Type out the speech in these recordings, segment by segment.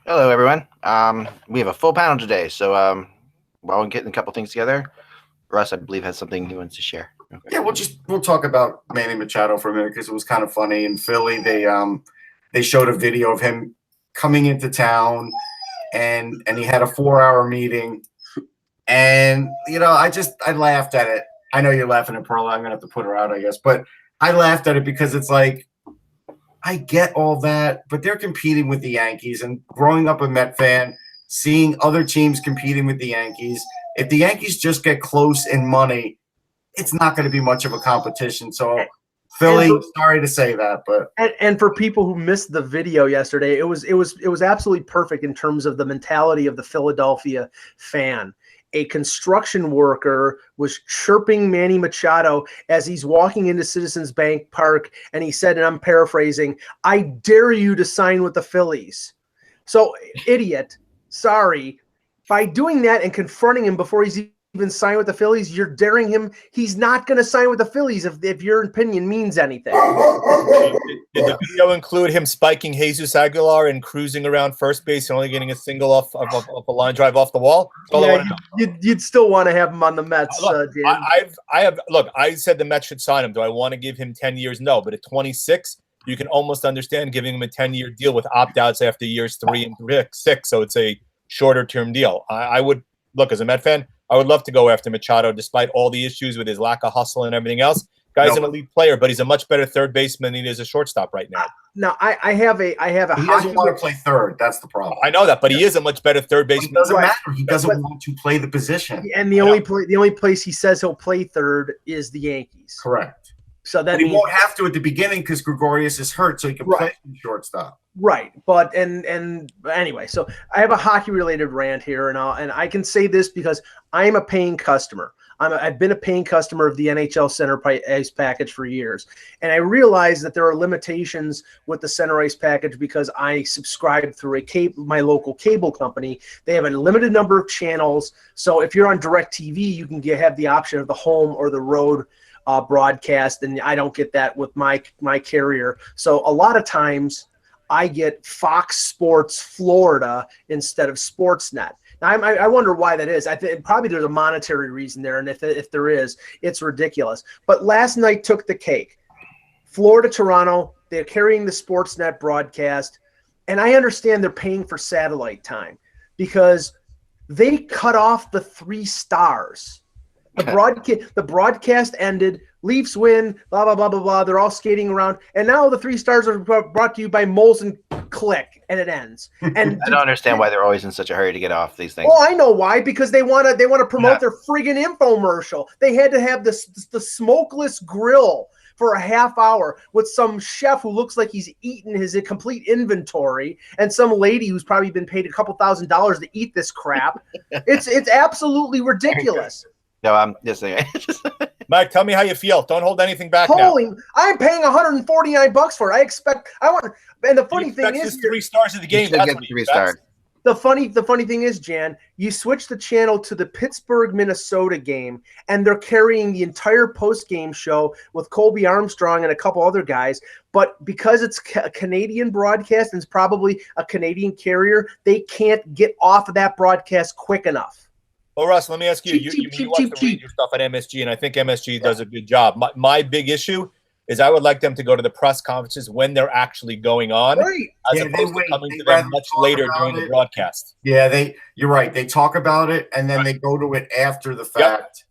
Hello, everyone. We have a full panel today, so while we're getting a couple things together, Russ, I believe, has something he wants to share. Okay. Yeah, we'll talk about Manny Machado for a minute because it was kind of funny. In Philly, they showed a video of him coming into town, and he had a 4-hour meeting, and I laughed at it. I know you're laughing at Perla. I'm gonna have to put her out, I guess, but I laughed at it because it's like, I get all that, but they're competing with the Yankees, and growing up a Met fan, seeing other teams competing with the Yankees, if the Yankees just get close in money, it's not going to be much of a competition. So Philly, sorry to say that, but and for people who missed the video yesterday, it was absolutely perfect in terms of the mentality of the Philadelphia fan. A construction worker was chirping Manny Machado as he's walking into Citizens Bank Park, and he said, and I'm paraphrasing, "I dare you to sign with the Phillies." So, idiot, sorry. By doing that and confronting him before he's even signed with the Phillies, you're daring him. He's not going to sign with the Phillies if your opinion means anything. Did the video include him spiking Jesus Aguilar and cruising around first base and only getting a single off a line drive off the wall? Yeah, you'd still want to have him on the Mets. Look, I said the Mets should sign him. Do I want to give him 10 years? No, but at 26, you can almost understand giving him a 10-year deal with opt-outs after years 3 and 6. So it's a shorter-term deal. I would look, as a Met fan, I would love to go after Machado, despite all the issues with his lack of hustle and everything else. Guy's an elite player, but he's a much better third baseman than he is a shortstop right now. No, I have a. He doesn't want to play third. That's the problem. I know that, but he is a much better third baseman. It doesn't matter. He doesn't want to play the position. And the only place he says he'll play third is the Yankees. Correct. So that he won't have to at the beginning because Gregorius is hurt, so he can play shortstop. Right, but and anyway, so I have a hockey-related rant here, and I can say this because I'm a paying customer. I've been a paying customer of the NHL Center Ice package for years, and I realize that there are limitations with the Center Ice package because I subscribe through my local cable company. They have a limited number of channels, so if you're on DirecTV, you can have the option of the home or the road broadcast, and I don't get that with my carrier. So a lot of times I get Fox Sports Florida instead of Sportsnet. Now, I wonder why that is. I think probably there's a monetary reason there, and if there is, it's ridiculous. But last night took the cake. Florida, Toronto, they're carrying the Sportsnet broadcast, and I understand they're paying for satellite time because they cut off the 3 stars. The broadcast ended. Leafs win. Blah blah blah blah blah. They're all skating around, and now the 3 stars are brought to you by Molson. Click, and it ends. And I don't understand why they're always in such a hurry to get off these things. Oh, I know why. Because they want to promote their friggin' infomercial. They had to have the smokeless grill for a half hour with some chef who looks like he's eaten his complete inventory, and some lady who's probably been paid a couple $1,000s to eat this crap. It's absolutely ridiculous. No, I'm just saying. Mike, tell me how you feel. Don't hold anything back now. I'm paying $149 for it. And the funny thing is, 3 stars of the game. That's what 3 stars. The funny thing is, Jan, you switch the channel to the Pittsburgh, Minnesota game, and they're carrying the entire post-game show with Colby Armstrong and a couple other guys. But because it's a Canadian broadcast and it's probably a Canadian carrier, they can't get off of that broadcast quick enough. Well, Russ, let me ask you. You watch the Ranger stuff at MSG, and I think MSG does a good job. My big issue is I would like them to go to the press conferences when they're actually going on, as opposed to coming to them much later during the broadcast. Yeah, you're right. They talk about it, and then they go to it after the fact.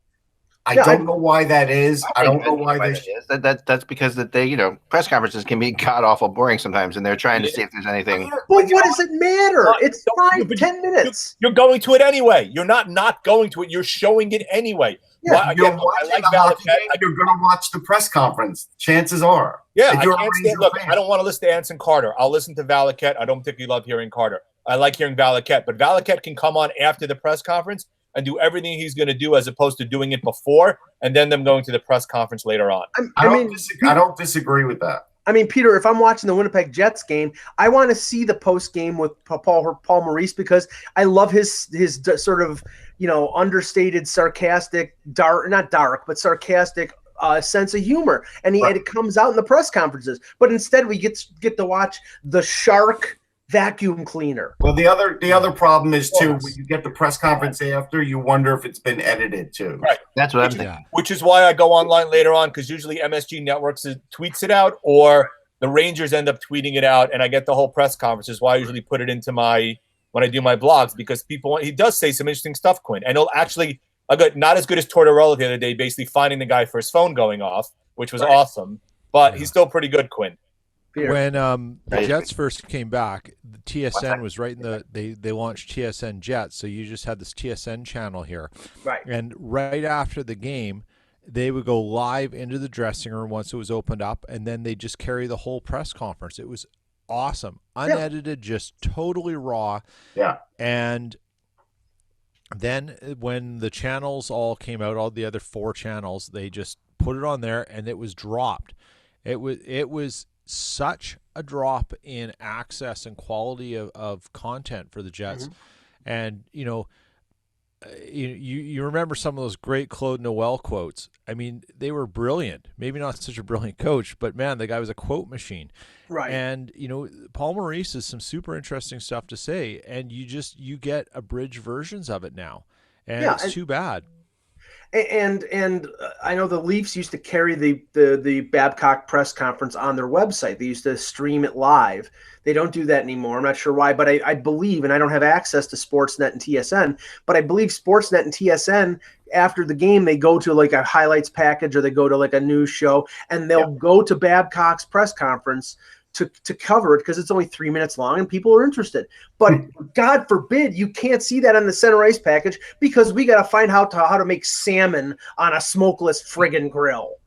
I don't know why that is. I don't know why they is. That's because they press conferences can be god awful boring sometimes, and they're trying to see if there's anything. But what does it matter? It's 5-10 minutes. You're going to it anyway. You're not going to it. You're showing it anyway. Yeah, you're going to watch the press conference. Chances are. Yeah, I don't want to listen to Anson Carter. I'll listen to Valaket. I don't particularly love hearing Carter. I like hearing Valaket, but Valaket can come on after the press conference and do everything he's going to do as opposed to doing it before and then them going to the press conference later on. I don't disagree with that. I mean, Peter, if I'm watching the Winnipeg Jets game, I want to see the post game with Paul Maurice because I love his sort of, understated, sarcastic, sarcastic sense of humor, and it comes out in the press conferences. But instead, we get to watch the Shark vacuum cleaner. Well, the other problem is too, Yes. when you get the press conference after, you wonder if it's been edited too. Right. That's what I'm Which- thinking. Which is why I go online later on, because usually MSG Networks tweets it out, or the Rangers end up tweeting it out, and I get the whole press conference. Is why I usually put it into when I do my blogs, because he does say some interesting stuff, Quinn. And he'll actually, not as good as Tortorella the other day, basically finding the guy for his phone going off, which was awesome. But he's still pretty good, Quinn. When the Jets first came back, the TSN was right in they launched TSN Jets, so you just had this TSN channel here. Right. And right after the game, they would go live into the dressing room once it was opened up, and then they just carry the whole press conference. It was awesome, unedited, just totally raw. Yeah. And then when the channels all came out, all the other 4 channels, they just put it on there, and it was dropped. It was such a drop in access and quality of content for the Jets. Mm-hmm. And, you remember some of those great Claude Noel quotes. I mean, they were brilliant. Maybe not such a brilliant coach, but man, the guy was a quote machine. Right. And, Paul Maurice has some super interesting stuff to say, and you get abridged versions of it now. And it's too bad. And I know the Leafs used to carry the Babcock press conference on their website. They used to stream it live. They don't do that anymore. I'm not sure why, but I believe, and I don't have access to Sportsnet and TSN, but I believe Sportsnet and TSN, after the game, they go to like a highlights package, or they go to like a news show, and they'll go to Babcock's press conference to cover it, because it's only 3 minutes long and people are interested. But God forbid you can't see that on the center ice package, because we got to find out how to make salmon on a smokeless friggin' grill.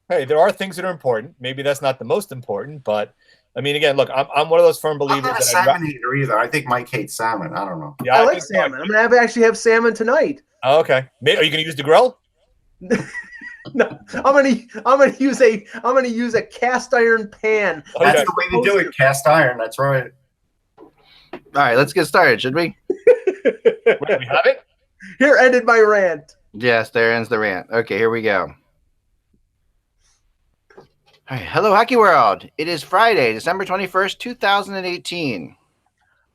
Hey, there are things that are important. Maybe that's not the most important, but I mean, again, look, I'm one of those firm believers. I'm not a salmon eater either. I think Mike hates salmon. I don't know. Yeah, I like salmon. I'm gonna actually have salmon tonight. Oh, okay. Are you gonna use the grill? No, I'm gonna use a cast iron pan. Okay. That's the way to do it. Cast iron. That's right. All right, let's get started, should we? Wait, we have it? Here ended my rant. Yes, there ends the rant. Okay, here we go. All right, hello, Hockey World. It is Friday, December 21st, 2018.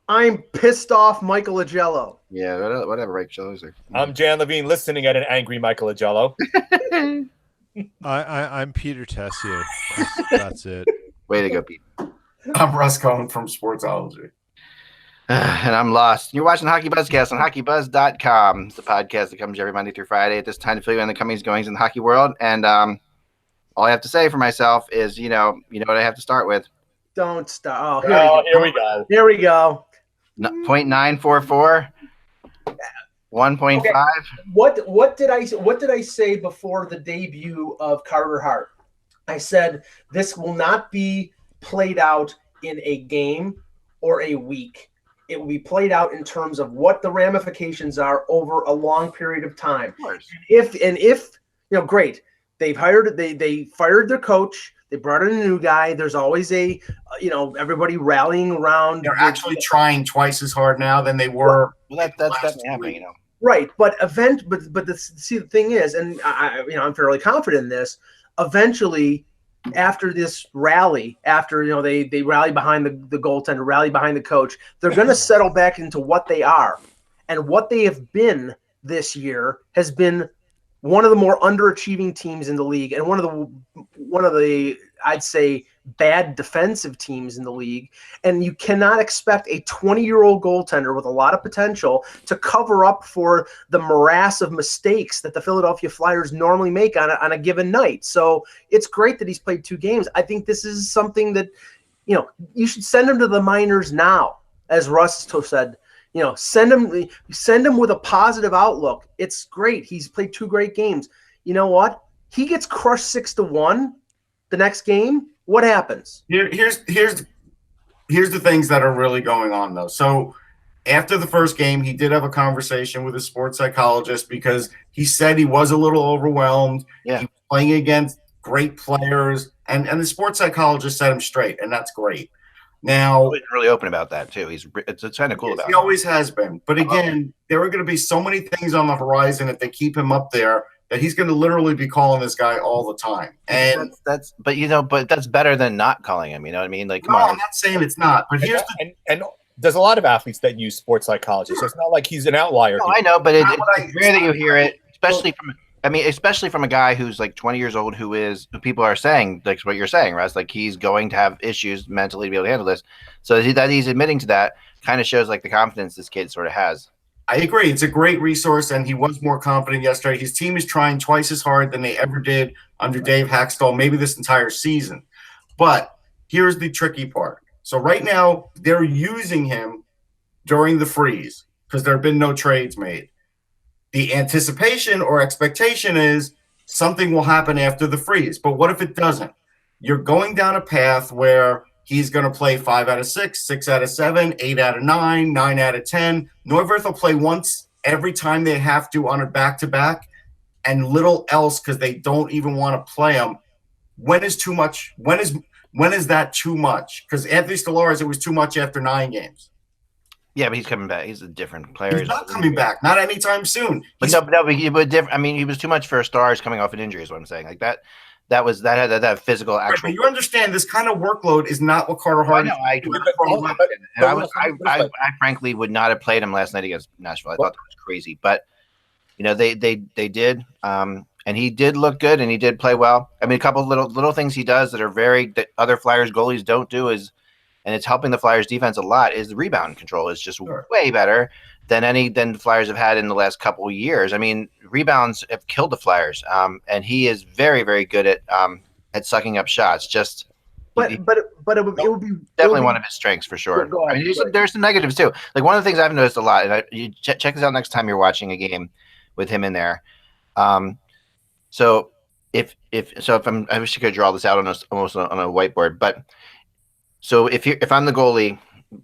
I'm pissed off Michael Agello. Yeah, whatever, right, Chillos. I'm Jan Levine, listening at an angry Michael Agello. I'm Peter Tessier. That's it. Way to go, Pete. I'm Russ Cohen from Sportsology. And I'm lost. You're watching HockeyBuzzcast on HockeyBuzz.com. It's a podcast that comes every Monday through Friday at this time to fill you in the comings, goings in the hockey world. And all I have to say for myself is, you know what I have to start with. Don't stop. Oh, here we go. Here we go. 0.944. 1.5. Okay. What did I say before the debut of Carter Hart? I said this will not be played out in a game or a week. It will be played out in terms of what the ramifications are over a long period of time. Of course. If great. They fired their coach. They brought in a new guy. There's always everybody rallying around. They're actually trying twice as hard now than they were. Well, that's definitely happening, Right, but the thing is, and I'm fairly confident in this. Eventually, after this rally, they rally behind the goaltender, rally behind the coach, they're going to settle back into what they are, and what they have been this year has been one of the more underachieving teams in the league, and one of the I'd say bad defensive teams in the league. And you cannot expect a 20-year-old goaltender with a lot of potential to cover up for the morass of mistakes that the Philadelphia Flyers normally make on a given night. So it's great that he's played 2 games. I think this is something that you should send him to the minors now, as Russ said. Send him with a positive outlook. It's great. He's played 2 great games. You know what? He gets crushed 6-1 the next game. What happens? Here's the things that are really going on, though. So after the first game, he did have a conversation with a sports psychologist, because he said he was a little overwhelmed. Yeah. He was playing against great players, and the sports psychologist set him straight, and that's great. Now, He's really open about that too. It's kind of cool about he it. always has been. But again, there are going to be so many things on the horizon if they keep him up there that he's going to literally be calling this guy all the time. And but that's better than not calling him. You know what I mean? Like, come no, on. I'm not saying it's not, but here's and there's a lot of athletes that use sports psychology, so it's not like he's an outlier. No, I know, but it's rare that you hear it, especially from a guy who's like 20 years old, who people are saying, like what you're saying, Russ, like he's going to have issues mentally to be able to handle this. So that he's admitting to that kind of shows like the confidence this kid sort of has. I agree. It's a great resource, and he was more confident yesterday. His team is trying twice as hard than they ever did under Dave Hackstall, maybe this entire season. But here's the tricky part. So right now, they're using him during the freeze because there have been no trades made. The anticipation or expectation is something will happen after the freeze. But what if it doesn't? You're going down a path where he's going to play 5 out of 6, 6 out of 7, 8 out of 9, 9 out of 10. Neuwirth will play once every time they have to on a back-to-back, and little else because they don't even want to play him. When is too much? When is that too much? Because Anthony Stellaris, it was too much after 9 games. Yeah, but he's coming back. He's a different player. He's not coming back. Not anytime soon. But he was different. I mean, he was too much for Stars coming off an injury. Is what I'm saying. Like that had that physical actual. Right, but you understand this kind of workload is not what Carter Hart. I frankly would not have played him last night against Nashville. I thought that was crazy, but they did. And he did look good, and he did play well. I mean, a couple of little things he does that other Flyers goalies don't do and it's helping the Flyers defense a lot, is the rebound control is just way better than the Flyers have had in the last couple of years. I mean, rebounds have killed the Flyers, and he is very, very good at sucking up shots. But it would be definitely one of his strengths for sure. I mean, there's some negatives too. Like one of the things I've noticed a lot, and you check this out next time you're watching a game with him in there. So if I wish you could draw this out almost on a whiteboard, but. So if I'm the goalie,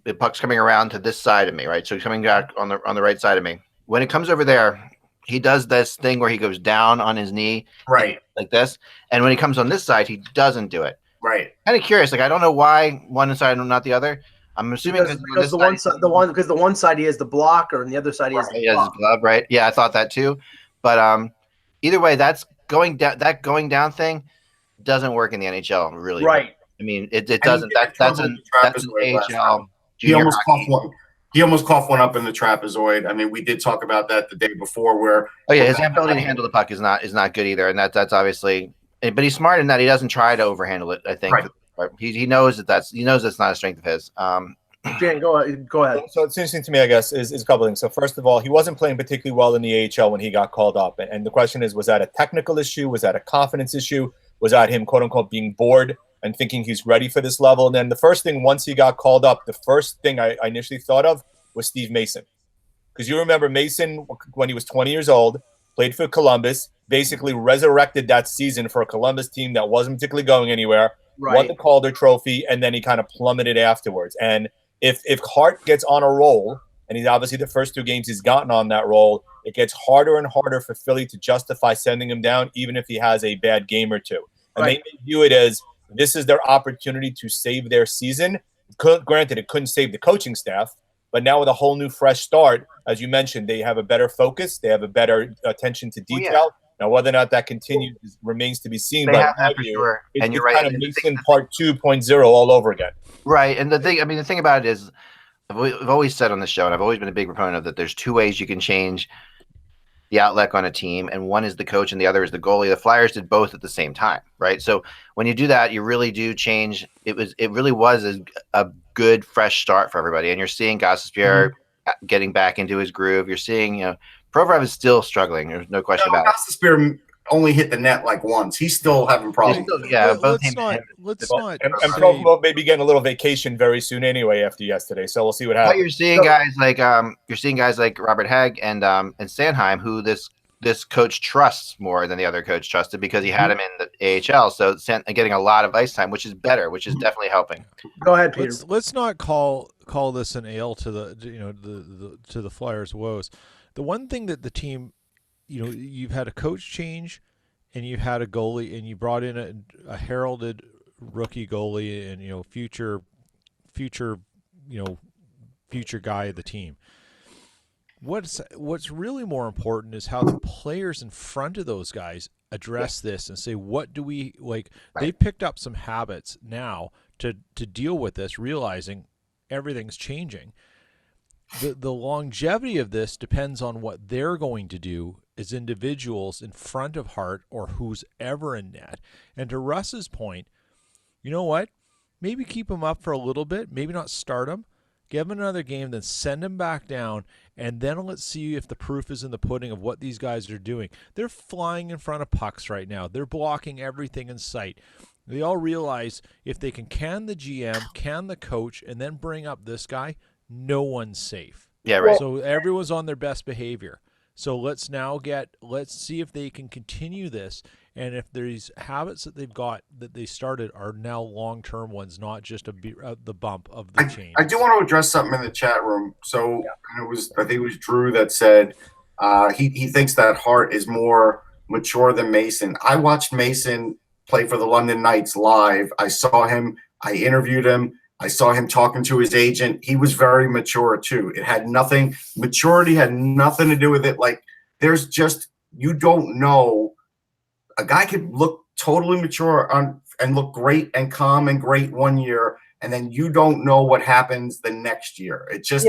the puck's coming around to this side of me, right? So he's coming back on the right side of me. When it comes over there, he does this thing where he goes down on his knee, right, like this. And when he comes on this side, he doesn't do it. Right. Kind of curious. Like I don't know why one side and not the other. I'm assuming because the one side he has the blocker and the other side he has his glove, right? Yeah, I thought that too. But either way, that's going down. That going down thing doesn't work in the NHL, really. Right. I mean, it doesn't. That's an AHL. He almost coughed one. He almost coughed one up in the trapezoid. I mean, we did talk about that the day before. Where his ability to handle the puck is not good either, and that's obviously. But he's smart in that he doesn't try to overhandle it. I think he knows that's not a strength of his. Jan, go ahead. So it's interesting to me, I guess, is a couple things. So first of all, he wasn't playing particularly well in the AHL when he got called up, and the question is, was that a technical issue? Was that a confidence issue? Was that him, quote unquote, being bored and thinking he's ready for this level? And then the first thing, once he got called up, the first thing I initially thought of was Steve Mason. Because you remember Mason, when he was 20 years old, played for Columbus, basically resurrected that season for a Columbus team that wasn't particularly going anywhere, won the Calder Trophy, and then he kind of plummeted afterwards. And if Hart gets on a roll, and he's obviously the first 2 games he's gotten on that roll, it gets harder and harder for Philly to justify sending him down, even if he has a bad game or two. And they view it as this is their opportunity to save their season. Granted, it couldn't save the coaching staff, but now with a whole new fresh start, as you mentioned, they have a better focus. They have a better attention to detail. Now, whether or not that continues remains to be seen. But sure. And you're right. Kind of Mason Part 2.0 all over again. Right. And the thing about it is, I've always said on the show, and I've always been a big proponent of that, there's 2 ways you can change the outlet on a team, and one is the coach and the other is the goalie. The Flyers did both at the same time, right? So when you do that, you really do change. It really was a good fresh start for everybody, and you're seeing Gostisbehere getting back into his groove. You're seeing, Provorov is still struggling. There's no question about it. Gostisbehere only hit the net like once. He's still having problems. Let's not. And Provorov may be getting a little vacation very soon anyway after yesterday. So we'll see what happens. But you're seeing guys like Robert Hagg and Sanheim, who this coach trusts more than the other coach trusted because he had him in the AHL. So getting a lot of ice time, which is better, which is definitely helping. Go ahead, Peter. Let's not call this an ale to the Flyers' woes. The one thing that the team, you've had a coach change, and you've had a goalie, and you brought in a heralded rookie goalie, and future guy of the team. what's really more important is how the players in front of those guys address this and say, what do we like? Right. They've picked up some habits now to deal with this, realizing everything's changing. The longevity of this depends on what they're going to do as individuals in front of Hart or who's ever in net. And to Russ's point, you know what? Maybe keep him up for a little bit, maybe not start him, give him another game, then send him back down, and then let's see if the proof is in the pudding of what these guys are doing. They're flying in front of pucks right now. They're blocking everything in sight. They all realize if they can the GM, can the coach, and then bring up this guy, no one's safe. Yeah, right. So everyone's on their best behavior. So let's see if they can continue this, and if these habits that they've got that they started are now long-term ones, not just the bump of the change. I do want to address something in the chat room. So I think it was Drew that said he thinks that Hart is more mature than Mason. I watched Mason play for the London Knights live. I saw him. I interviewed him. I saw him talking to his agent. He was very mature too. Maturity had nothing to do with it. Like there's just, you don't know. A guy could look totally mature and look great and calm and great one year, and then you don't know what happens the next year. It's just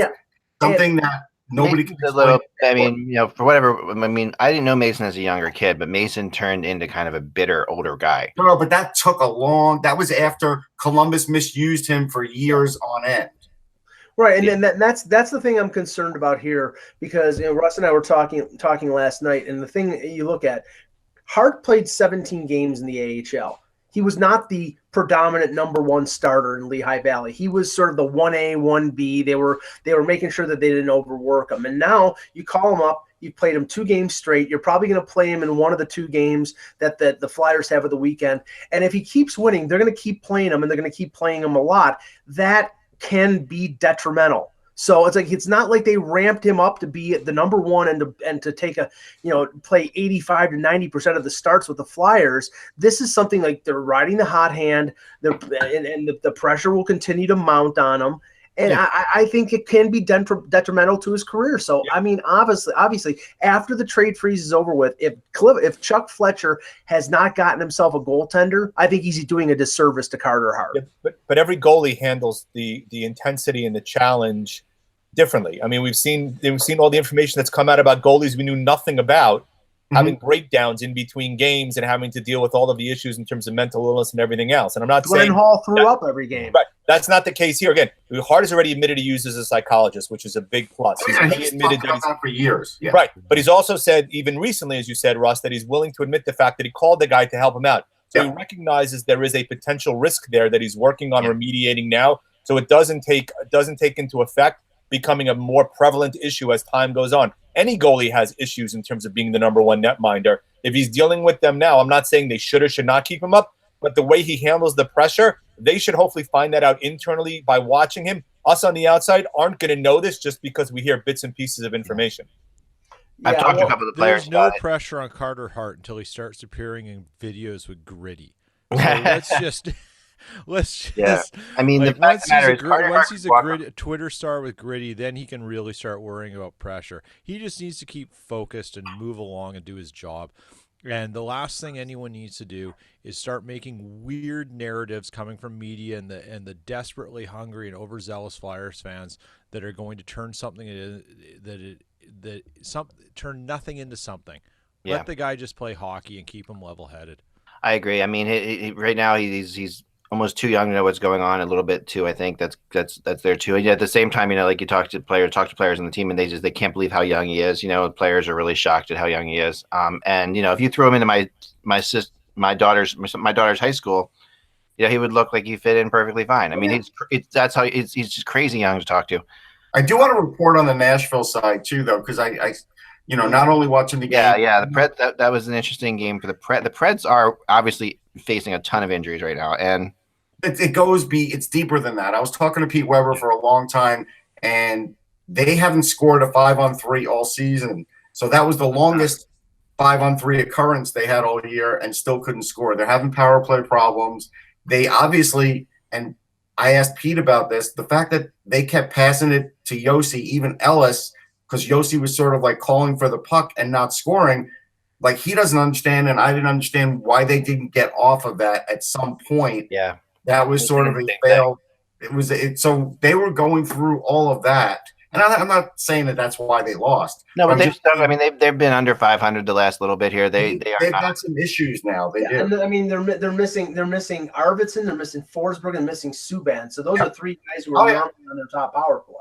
something that nobody can explain. I mean, for whatever. I mean, I didn't know Mason as a younger kid, but Mason turned into kind of a bitter older guy. No, but that took that was after Columbus misused him for years on end. Right, and then that's the thing I'm concerned about here, because Russ and I were talking last night, and the thing you look at, Hart played 17 games in the AHL. He was not the predominant number one starter in Lehigh Valley. He was sort of the 1A, 1B. They were making sure that they didn't overwork him. And now you call him up. You played him 2 games straight. You're probably going to play him in one of the 2 games that the Flyers have at the weekend. And if he keeps winning, they're going to keep playing him, and they're going to keep playing him a lot. That can be detrimental. So it's not like they ramped him up to be the number one and to take play 85 to 90% of the starts with the Flyers. This is something like they're riding the hot hand, and the pressure will continue to mount on him. And I think it can be detrimental to his career. So, I mean, obviously, after the trade freeze is over with, if Chuck Fletcher has not gotten himself a goaltender, I think he's doing a disservice to Carter Hart. Yeah, but every goalie handles the intensity and the challenge differently. I mean, we've seen all the information that's come out about goalies we knew nothing about, having breakdowns in between games and having to deal with all of the issues in terms of mental illness and everything else. And I'm not saying Hall threw up every game. Right. That's not the case here. Again, Hart has already admitted he uses a psychologist, which is a big plus. He's admitted that for years. Yeah. Right. But he's also said, even recently, as you said, Russ, that he's willing to admit the fact that he called the guy to help him out. So he recognizes there is a potential risk there that he's working on remediating now. So it doesn't take into effect becoming a more prevalent issue as time goes on. Any goalie has issues in terms of being the number one netminder. If he's dealing with them now, I'm not saying they should or should not keep him up, but the way he handles the pressure, they should hopefully find that out internally by watching him. Us on the outside aren't going to know this just because we hear bits and pieces of information. I've talked to a couple of the players. There's no pressure on Carter Hart until he starts appearing in videos with Gritty. So let's just. I mean, the fact of the matter is, once he's a Twitter star with Gritty, then he can really start worrying about pressure. He just needs to keep focused and move along and do his job. And the last thing anyone needs to do is start making weird narratives coming from media and the desperately hungry and overzealous Flyers fans that are going to turn turn nothing into something. Yeah. Let the guy just play hockey and keep him level-headed. I agree. I mean, he right now he's almost too young to know what's going on a little bit too. I think that's there too. And yet at the same time, like you talk to players on the team, and they can't believe how young he is. Players are really shocked at how young he is. And if you throw him into my daughter's high school, he would look like he fit in perfectly fine. I mean, he's just crazy young to talk to. I do want to report on the Nashville side too, though, because I not only watching the game. Yeah. The Preds, that was an interesting game for the Preds. The Preds are obviously facing a ton of injuries right now, and it's deeper than that. I was talking to Pete Weber for a long time, and they haven't scored a 5-on-3 all season. So that was the longest 5-on-3 occurrence they had all year, and still couldn't score. They're having power play problems. They obviously, and I asked Pete about this, the fact that they kept passing it to Yossi, even Ellis, because Yossi was sort of like calling for the puck and not scoring. Like, he doesn't understand, and I didn't understand why they didn't get off of that at some point. Yeah. That was sort of a fail. So they were going through all of that. And I'm not saying that that's why they lost. No, but they've been under 500 the last little bit here. They've got some issues now. They do. And I mean, they're missing Arvidsson, they're missing Forsberg, and missing Subban. So those are three guys who are on their top power play.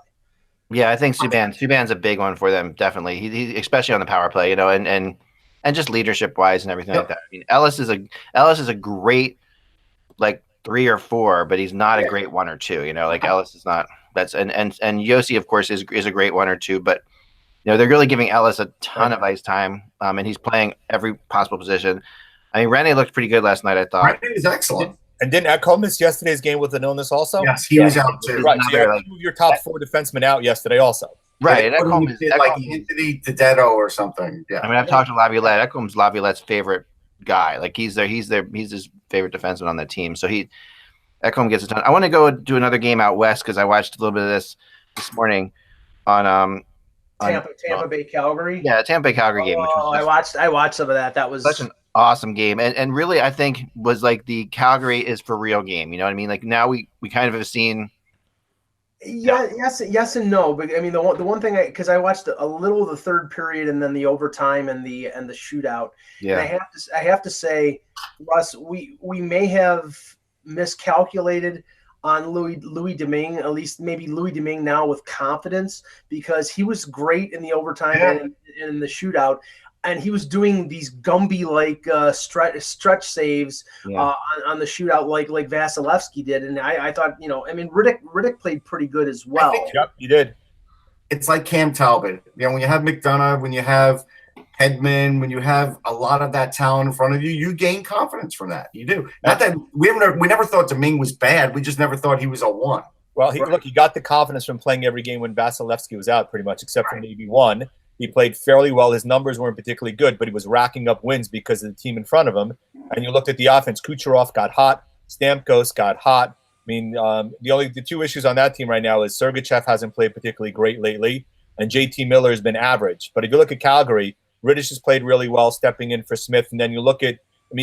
Yeah, I think Subban's a big one for them, definitely. He especially on the power play, and just leadership wise and everything like that. I mean, Ellis is a great like 3 or 4, but he's not a great 1 or 2. Like Ellis is not. That's and Yossi, of course, is a great 1 or 2, but they're really giving Ellis a ton of ice time, and he's playing every possible position. I mean, Rene looked pretty good last night, I thought. Rene is excellent. And didn't Ekholm miss yesterday's game with an illness also? Yes, he was out too. Right, so you had 2 of your top 4 defensemen out yesterday also. Right, and Ekholm is like Anthony DiDetto or something. Yeah, I mean, I've talked to Laviolette. Ekholm's Laviolette's favorite guy. Like he's his favorite defenseman on the team. So Ekholm gets a ton. I want to go do another game out west because I watched a little bit of this morning on Tampa Bay Calgary. Yeah, Tampa Bay Calgary game. Which was I watched some of that. That was such an awesome game, and really I think was like the Calgary is for real game. You know what I mean? Like now we kind of have seen. Yes and no. But I mean the one thing because I watched a little of the third period and then the overtime and the shootout. Yeah. And I have to say, Russ, we may have miscalculated on Louis Domingue, at least maybe Louis Domingue now with confidence, because he was great in the overtime and in the shootout, and he was doing these Gumby-like stretch saves on the shootout like Vasilevsky did, and I thought, I mean, Riddick played pretty good as well. Yep, he did. It's like Cam Talbot. When you have McDonough, when you have Hedman, when you have a lot of that talent in front of you, you gain confidence from that. You do. Not that we never thought Domingue was bad. We just never thought he was a 1. Well, he got the confidence from playing every game when Vasilevsky was out, pretty much, except for maybe 1. He played fairly well. His numbers weren't particularly good, but he was racking up wins because of the team in front of him. And you looked at the offense. Kucherov got hot. Stamkos got hot. I mean, the 2 issues on that team right now is Sergachev hasn't played particularly great lately, and JT Miller has been average. But if you look at Calgary, Rittich has played really well, stepping in for Smith. And then you look at,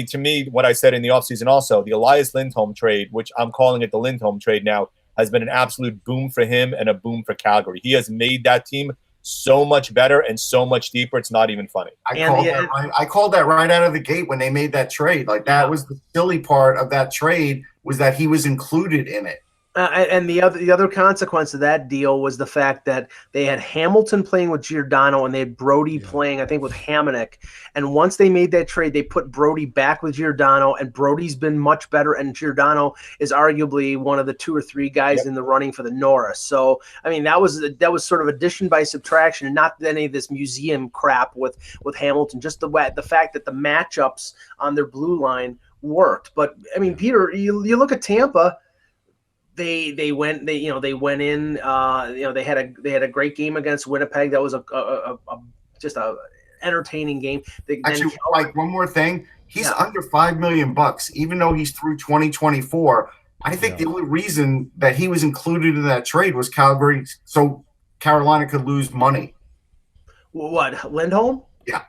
to me, what I said in the offseason also, the Elias Lindholm trade, which I'm calling it the Lindholm trade now, has been an absolute boom for him and a boom for Calgary. He has made that team so much better and so much deeper. It's not even funny. I called that right out of the gate when they made that trade. Like, that was the silly part of that trade, was that he was included in it. And the other consequence of that deal was the fact that they had Hamilton playing with Giordano and they had Brody playing, I think, with Hamonic. And once they made that trade, they put Brody back with Giordano, and Brody's been much better. And Giordano is arguably one of the 2 or 3 guys in the running for the Norris. So, I mean, that was sort of addition by subtraction, and not any of this museum crap with Hamilton. Just the fact that the matchups on their blue line worked. But I mean, Peter, you look at Tampa. They went in. They had a great game against Winnipeg. That was just a entertaining game. Actually, like, one more thing, he's under $5 million, even though he's through 2024. I think the only reason that he was included in that trade was Calgary, so Carolina could lose money. What, Lindholm? Yeah.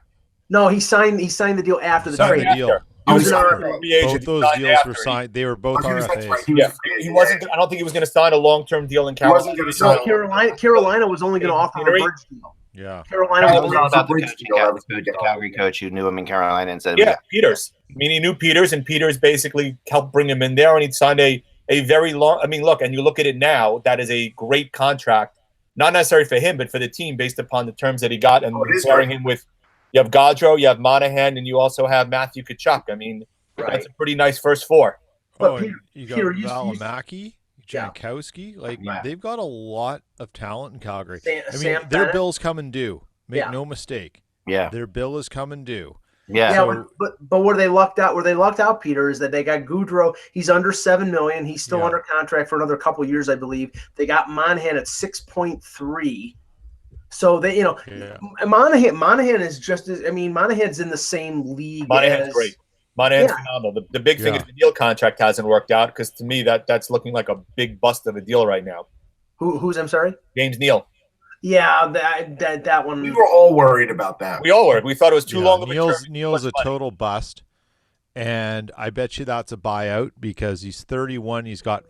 No, he signed the deal after the trade. Both those deals were signed. They were both RFAs. He wasn't. I don't think he was going to sign a long-term deal in Carolina. Carolina was only going to offer a bridge deal. Yeah. Carolina was all about the Calgary coach who knew him in Carolina and said, Peters. I mean, he knew Peters, and Peters basically helped bring him in there, and he signed a very long. I mean, look, and you look at it now. That is a great contract, not necessarily for him, but for the team, based upon the terms that he got, and pairing him with. You have Gaudreau, you have Monahan, and you also have Matthew Tkachuk. I mean, that's a pretty nice first 4. Oh, you got Valimaki, Jankowski. They've got a lot of talent in Calgary. Their bill's coming due. Make no mistake. Yeah. Their bill is coming due. Yeah. So, but where they lucked out, Peter, is that they got Gaudreau. He's under $7 million. He's still under contract for another couple of years, I believe. They got Monahan at 6.3. So they, Monahan is just as, Monahan's in the same league. Monahan's great. Monahan's phenomenal. The big thing is the Neal contract hasn't worked out, because to me that's looking like a big bust of a deal right now. Who's I'm sorry? James Neal. Yeah, that one. We were all worried about that. We all were. We thought it was too long of a term. Neil's a total bust, and I bet you that's a buyout because he's 31. He's got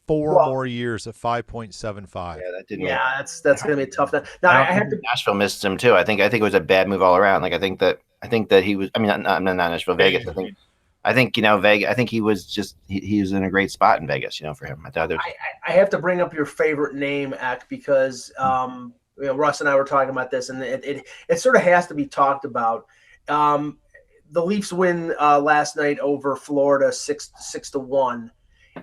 four more years at 5.75. Yeah, that didn't. Yeah, that's gonna be a tough. Now I have to. Nashville missed him too. I think it was a bad move all around. Like I think that he was. I mean, not Nashville, Vegas. I think Vegas. I think he was just he was in a great spot in Vegas. For him. I have to bring up your favorite name, Eck, because Russ and I were talking about this, and it sort of has to be talked about. The Leafs win last night over Florida 6-1.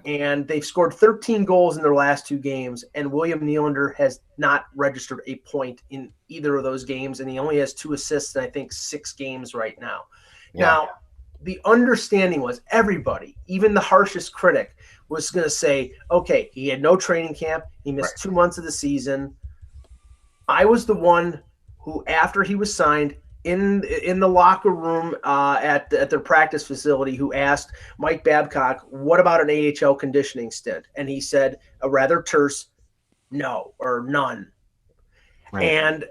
And they've scored 13 goals in their last 2 games, and William Nylander has not registered a point in either of those games, and he only has 2 assists in, I think, 6 games right now. Yeah. Now, the understanding was everybody, even the harshest critic, was going to say, okay, he had no training camp. He missed 2 months of the season. I was the one who, after he was signed, in the locker room at their practice facility, who asked Mike Babcock, what about an AHL conditioning stint? And he said a rather terse no or none. Right. And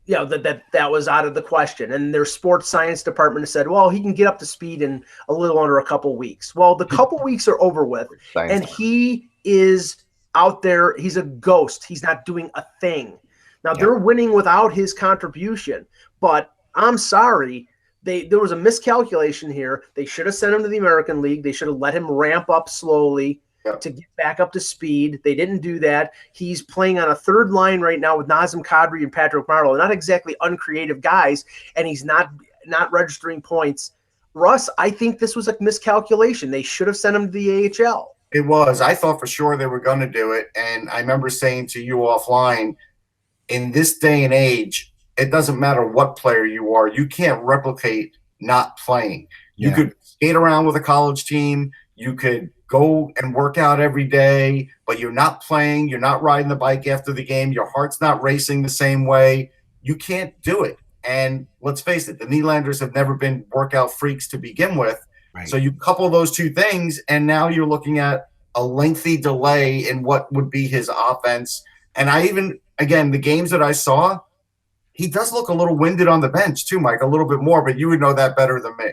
that was out of the question. And their sports science department said, well, he can get up to speed in a little under a couple weeks. Well, the couple weeks are over with, and he is out there. He's a ghost. He's not doing a thing. Now, they're winning without his contribution, but I'm sorry. There was a miscalculation here. They should have sent him to the American League. They should have let him ramp up slowly to get back up to speed. They didn't do that. He's playing on a third line right now with Nazem Kadri and Patrick Marleau. Not exactly uncreative guys, and he's not registering points. Russ, I think this was a miscalculation. They should have sent him to the AHL. It was. I thought for sure they were going to do it, and I remember saying to you offline, in this day and age, it doesn't matter what player you are. You can't replicate not playing. You could skate around with a college team. You could go and work out every day, but you're not playing. You're not riding the bike after the game. Your heart's not racing the same way. You can't do it. And let's face it, the Nylanders have never been workout freaks to begin with. Right. So you couple those two things, and now you're looking at a lengthy delay in what would be his offense. And again, the games that I saw, he does look a little winded on the bench too, Mike, a little bit more, but you would know that better than me.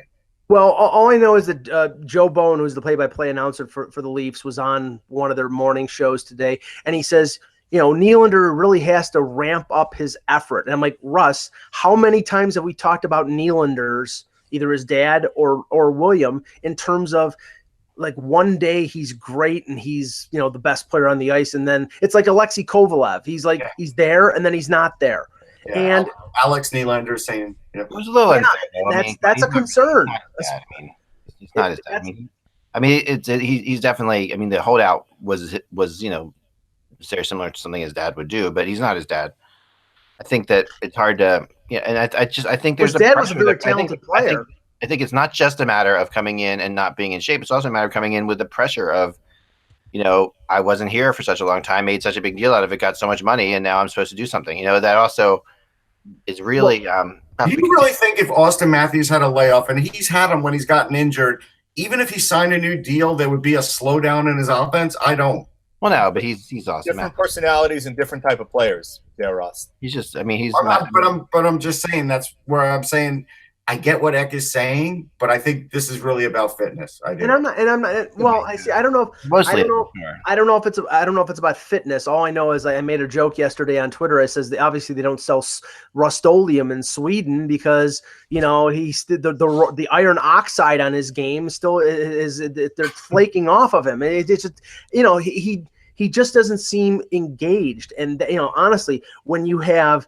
Well, all I know is that Joe Bowen, who's the play-by-play announcer for the Leafs, was on one of their morning shows today, and he says, Nylander really has to ramp up his effort. And I'm like, Russ, how many times have we talked about Nylander's, either his dad or William, in terms of like one day he's great and he's, the best player on the ice, and then it's like Alexei Kovalev. He's like he's there and then he's not there. Yeah, and Alex Nylander saying, it was a little unfair. That's a concern. He's not his dad. He's definitely. I mean, the holdout was very similar to something his dad would do, but he's not his dad. I think that it's hard to. Yeah, and I think there's his dad was a very talented player. I think it's not just a matter of coming in and not being in shape. It's also a matter of coming in with the pressure of, I wasn't here for such a long time, made such a big deal out of it, got so much money, and now I'm supposed to do something. That also is really. Do you really think if Austin Matthews had a layoff, and he's had them when he's gotten injured, even if he signed a new deal, there would be a slowdown in his offense? I don't. Well, no, but he's awesome. Different personalities and different type of players. Yeah, Ross. He's just. I mean, he's. But I'm just saying that's where I'm saying. I get what Eck is saying, but I think this is really about fitness. I do. And I'm not. Well, I see. I don't know. I don't know if it's about fitness. All I know is I made a joke yesterday on Twitter. I says obviously they don't sell Rust-Oleum in Sweden because he's the iron oxide on his game still is they're flaking off of him. It's just he just doesn't seem engaged. And honestly, when you have.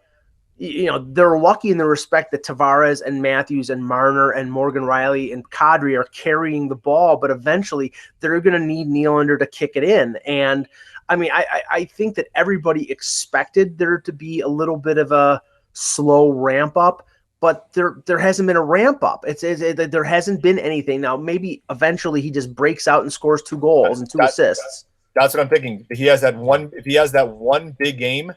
They're lucky in the respect that Tavares and Matthews and Marner and Morgan Riley and Kadri are carrying the ball, but eventually they're going to need Nylander to kick it in. And I mean, I think that everybody expected there to be a little bit of a slow ramp up, but there hasn't been a ramp up. There hasn't been anything. Now, maybe eventually he just breaks out and scores 2 goals and 2 assists. That's what I'm thinking. If he has that one big game,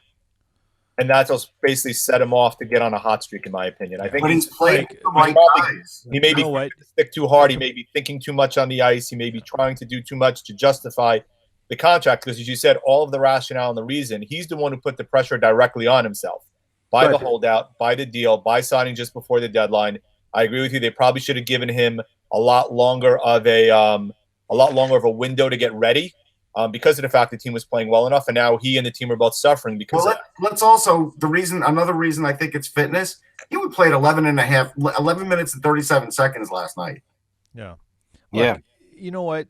and that's what's basically set him off to get on a hot streak, in my opinion. I think he's playing the right guys. He may be stick too hard. He may be thinking too much on the ice. He may be trying to do too much to justify the contract, because as you said, all of the rationale and the reason, he's the one who put the pressure directly on himself by the holdout, by the deal, by signing just before the deadline. I agree with you. They probably should have given him a lot longer of a window to get ready, because of the fact the team was playing well enough, and now he and the team are both suffering because. Well, let's also another reason I think it's fitness. He would play 11 minutes and 37 seconds last night. Yeah. Yeah. You know what?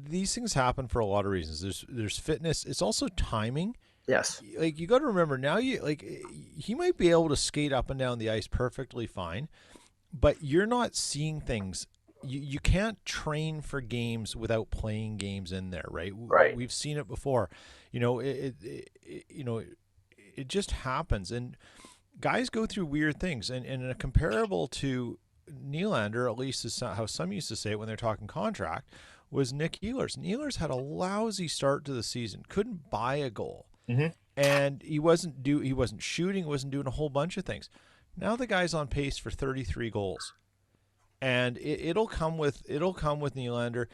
These things happen for a lot of reasons. There's fitness. It's also timing. Yes. Like, you got to remember now, he might be able to skate up and down the ice perfectly fine, but you're not seeing things. You can't train for games without playing games in there, right? Right. We've seen it before. It just happens, and guys go through weird things. And a comparable to Nylander, at least is how some used to say it when they're talking contract, was Nick Ehlers. Ehlers had a lousy start to the season, couldn't buy a goal, and he wasn't shooting, wasn't doing a whole bunch of things. Now the guy's on pace for 33 goals. And it'll come with Nylander.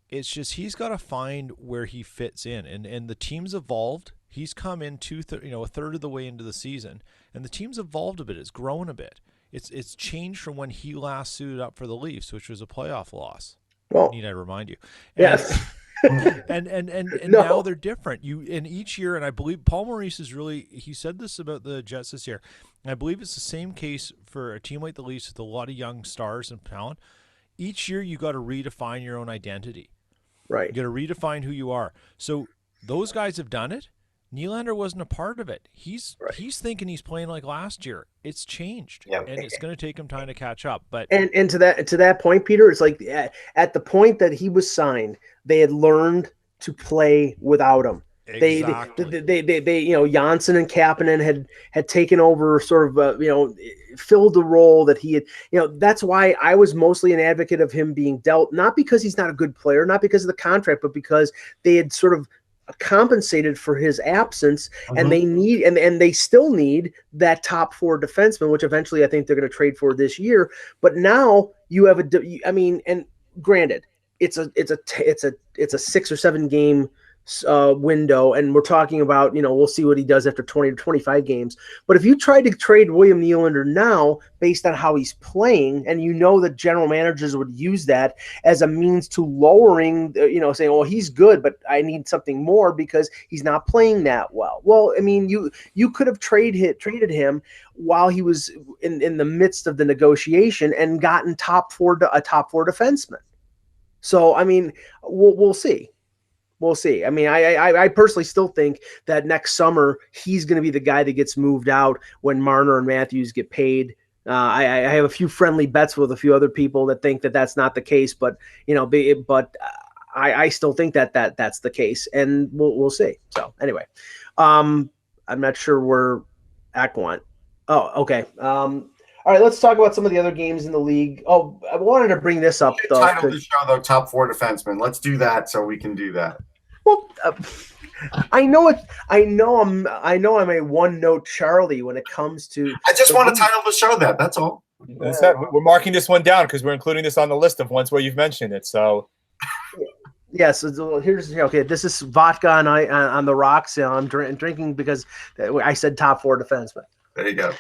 It's just he's got to find where he fits in, and the team's evolved. He's come in a third of the way into the season, and the team's evolved a bit. It's grown a bit. It's changed from when he last suited up for the Leafs, which was a playoff loss. Well, Need I remind you? Yes. And No. now they're different. In each year, and I believe Paul Maurice he said this about the Jets this year. And I believe it's the same case for a team like the Leafs with a lot of young stars and talent. Each year, you got to redefine your own identity. Right. You got to redefine who you are. So those guys have done it. Nylander wasn't a part of it. He's thinking he's playing like last year. It's changed, and it's going to take him time to catch up. But and to that point, Peter, it's like at the point that he was signed, they had learned to play without him. Exactly. They Janssen and Kapanen had taken over, sort of filled the role that he had. That's why I was mostly an advocate of him being dealt, not because he's not a good player, not because of the contract, but because they had sort of compensated for his absence, and they need and they still need that top four defenseman, which eventually I think they're going to trade for this year. But now you have and granted, it's a 6 or 7 game window, and we're talking about, we'll see what he does after 20 to 25 games. But if you tried to trade William Nylander now based on how he's playing, and that general managers would use that as a means to lowering, saying, well, he's good, but I need something more because he's not playing that well. Well, I mean, you could have traded him while he was in the midst of the negotiation and gotten a top four defenseman. So, I mean, we'll see. We'll see. I mean, I personally still think that next summer he's going to be the guy that gets moved out when Marner and Matthews get paid. I have a few friendly bets with a few other people that think that that's not the case, but I still think that that's the case, and we'll see. So anyway, I'm not sure where Ack went. Oh, okay. All right, let's talk about some of the other games in the league. Oh, I wanted to bring this up, though. Title the show, though, top 4 defensemen. Let's do that so we can do that. Well, I know it. I know I'm a one-note Charlie when it comes to. I just want to title the show that. That's all. As I said, we're marking this one down because we're including this on the list of ones where you've mentioned it. So. Yes, this is vodka on the rocks. I'm drinking because I said top 4 defensemen. There you go.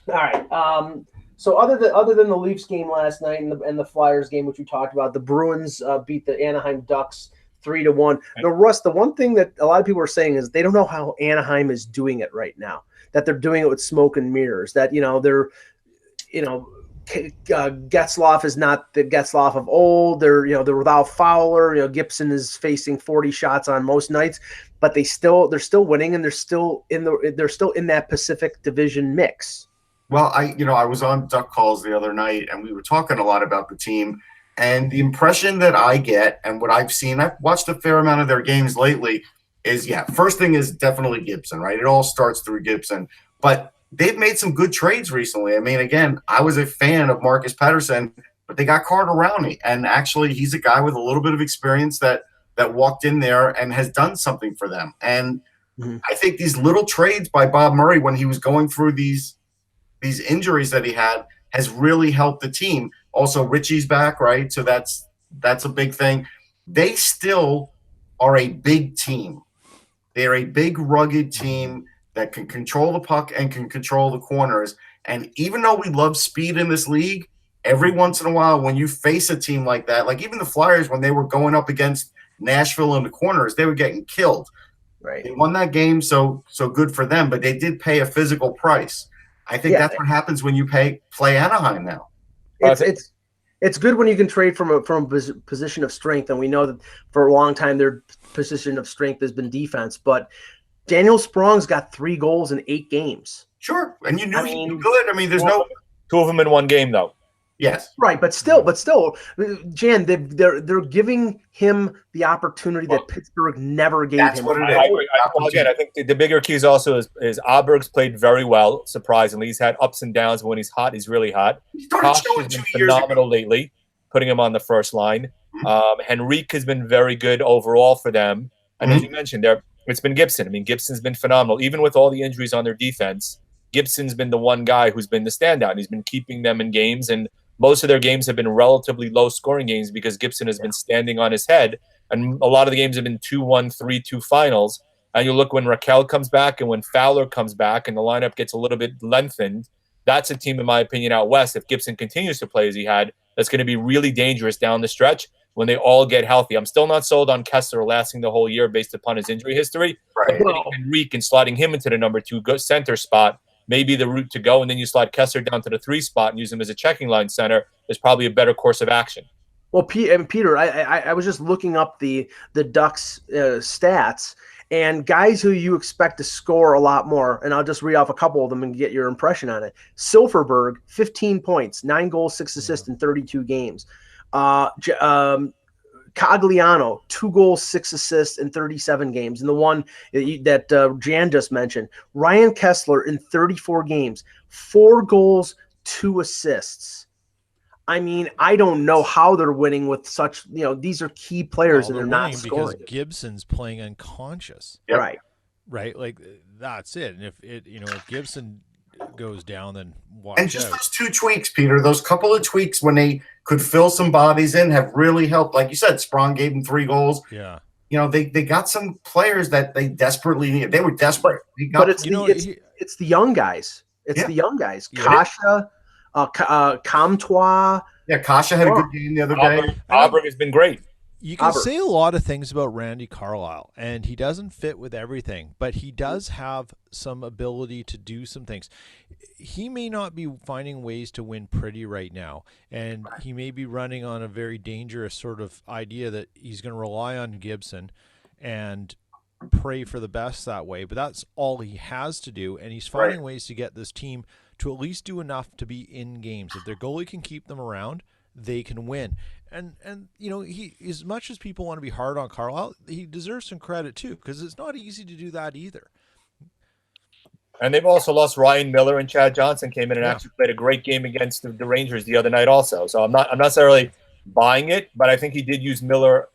All right. So other than the Leafs game last night and the Flyers game, which we talked about, the Bruins beat the Anaheim Ducks 3-1. The one thing that a lot of people are saying is they don't know how Anaheim is doing it right now. That they're doing it with smoke and mirrors. That they're Getzlaf is not the Getzlaf of old. They're without Fowler. Gibson is facing 40 shots on most nights, but they're still winning, and they're still in that Pacific Division mix. Well, I was on Duck Calls the other night, and we were talking a lot about the team. And the impression that I get and what I've seen, I've watched a fair amount of their games lately, is, first thing is definitely Gibson, right? It all starts through Gibson. But they've made some good trades recently. I mean, again, I was a fan of Marcus Pettersson, but they got Carter Rowney. And actually, he's a guy with a little bit of experience that walked in there and has done something for them. And I think these little trades by Bob Murray when he was going through these injuries that he had has really helped the team. Also, Richie's back, right? So that's a big thing. They still are a big team. They're a big, rugged team that can control the puck and can control the corners. And even though we love speed in this league, every once in a while when you face a team like that, like even the Flyers, when they were going up against Nashville in the corners, they were getting killed. Right. They won that game, so good for them, but they did pay a physical price. I think that's what happens when you play Anaheim now. It's good when you can trade from a position of strength, and we know that for a long time their position of strength has been defense. But Daniel Sprong's got 3 goals in 8 games. Sure, and you knew he was good. I mean, there's no 2 of them in 1 game though. Yes, right, but still, Jan, they're giving him the opportunity that Pittsburgh never gave him. That's what it is. I agree. Again, I think the bigger key is also is Aberg's played very well. Surprisingly, he's had ups and downs. But when he's hot, he's really hot. Kosh has been phenomenal lately, putting him on the first line. Henrique has been very good overall for them. And as you mentioned, it's been Gibson. I mean, Gibson's been phenomenal, even with all the injuries on their defense. Gibson's been the one guy who's been the standout. He's been keeping them in games, and most of their games have been relatively low-scoring games because Gibson has been standing on his head, and a lot of the games have been 2-1, 3-2 finals. And you look when Raquel comes back and when Fowler comes back and the lineup gets a little bit lengthened, that's a team, in my opinion, out west, if Gibson continues to play as he had, that's going to be really dangerous down the stretch when they all get healthy. I'm still not sold on Kessler lasting the whole year based upon his injury history. Right. But Henrique and slotting him into the number 2 center spot may be the route to go, and then you slide Kessler down to the 3 spot and use him as a checking line center is probably a better course of action. Well, Peter, I was just looking up the Ducks stats, and guys who you expect to score a lot more, and I'll just read off a couple of them and get your impression on it. Silverberg, 15 points, 9 goals, 6 assists in 32 games. Cogliano, 2 goals, 6 assists in 37 games. And the one that Jan just mentioned, Ryan Kessler in 34 games, 4 goals, 2 assists. I mean, I don't know how they're winning with such, these are key players and they're not scoring. Because Gibson's playing unconscious. Yep. Right. Like that's it. And if Gibson goes down, then watch and just out. those 2 tweaks, Peter, those couple of tweaks when they could fill some bodies in have really helped. Like you said, Sprong gave them 3 goals. Yeah. They got some players that they desperately needed. They were desperate. But it's the young guys. It's the young guys. Kasha, Comtois. Yeah, Kasha had a good game the other day. Aubrey has been great. You can say a lot of things about Randy Carlyle, and he doesn't fit with everything, but he does have some ability to do some things. He may not be finding ways to win pretty right now, and he may be running on a very dangerous sort of idea that he's going to rely on Gibson and pray for the best that way, but that's all he has to do, and he's finding ways to get this team to at least do enough to be in games. If their goalie can keep them around, they can win. And he, as much as people want to be hard on Carlisle, he deserves some credit too, because it's not easy to do that either. And they've also lost Ryan Miller, and Chad Johnson came in and actually played a great game against the Rangers the other night also. So I'm not necessarily buying it, but I think he did use Miller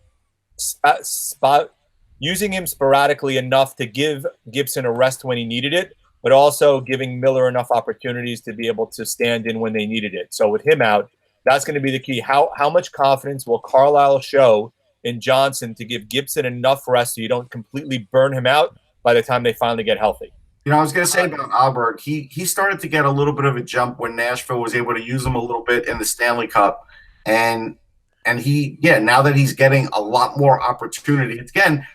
using him sporadically enough to give Gibson a rest when he needed it, but also giving Miller enough opportunities to be able to stand in when they needed it. So with him out, that's going to be the key. How much confidence will Carlisle show in Johnson to give Gibson enough rest so you don't completely burn him out by the time they finally get healthy? I was going to say about Alberg, he started to get a little bit of a jump when Nashville was able to use him a little bit in the Stanley Cup. And now that he's getting a lot more opportunity, again,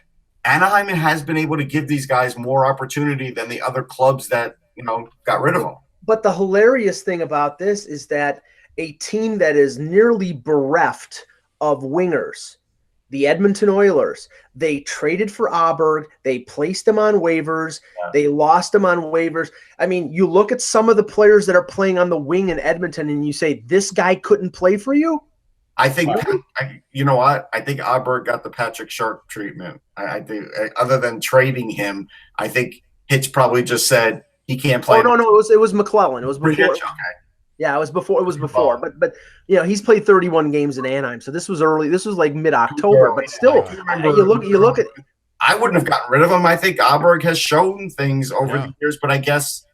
Anaheim has been able to give these guys more opportunity than the other clubs that, got rid of them. But the hilarious thing about this is that a team that is nearly bereft of wingers, the Edmonton Oilers, they traded for Aberg. They placed him on waivers. Yeah. They lost him on waivers. I mean, you look at some of the players that are playing on the wing in Edmonton and you say, this guy couldn't play for you? I think, you know what? I think Aberg got the Patrick Sharp treatment. I think, other than trading him, I think Hitch probably just said he can't play. Oh, no, it was McClellan. It was before. Hitch, okay. Yeah, it was before. But he's played 31 games in Anaheim, so this was early. This was like mid-October, but still, you look at. I wouldn't have gotten rid of him. I think Aberg has shown things over the years, but I guess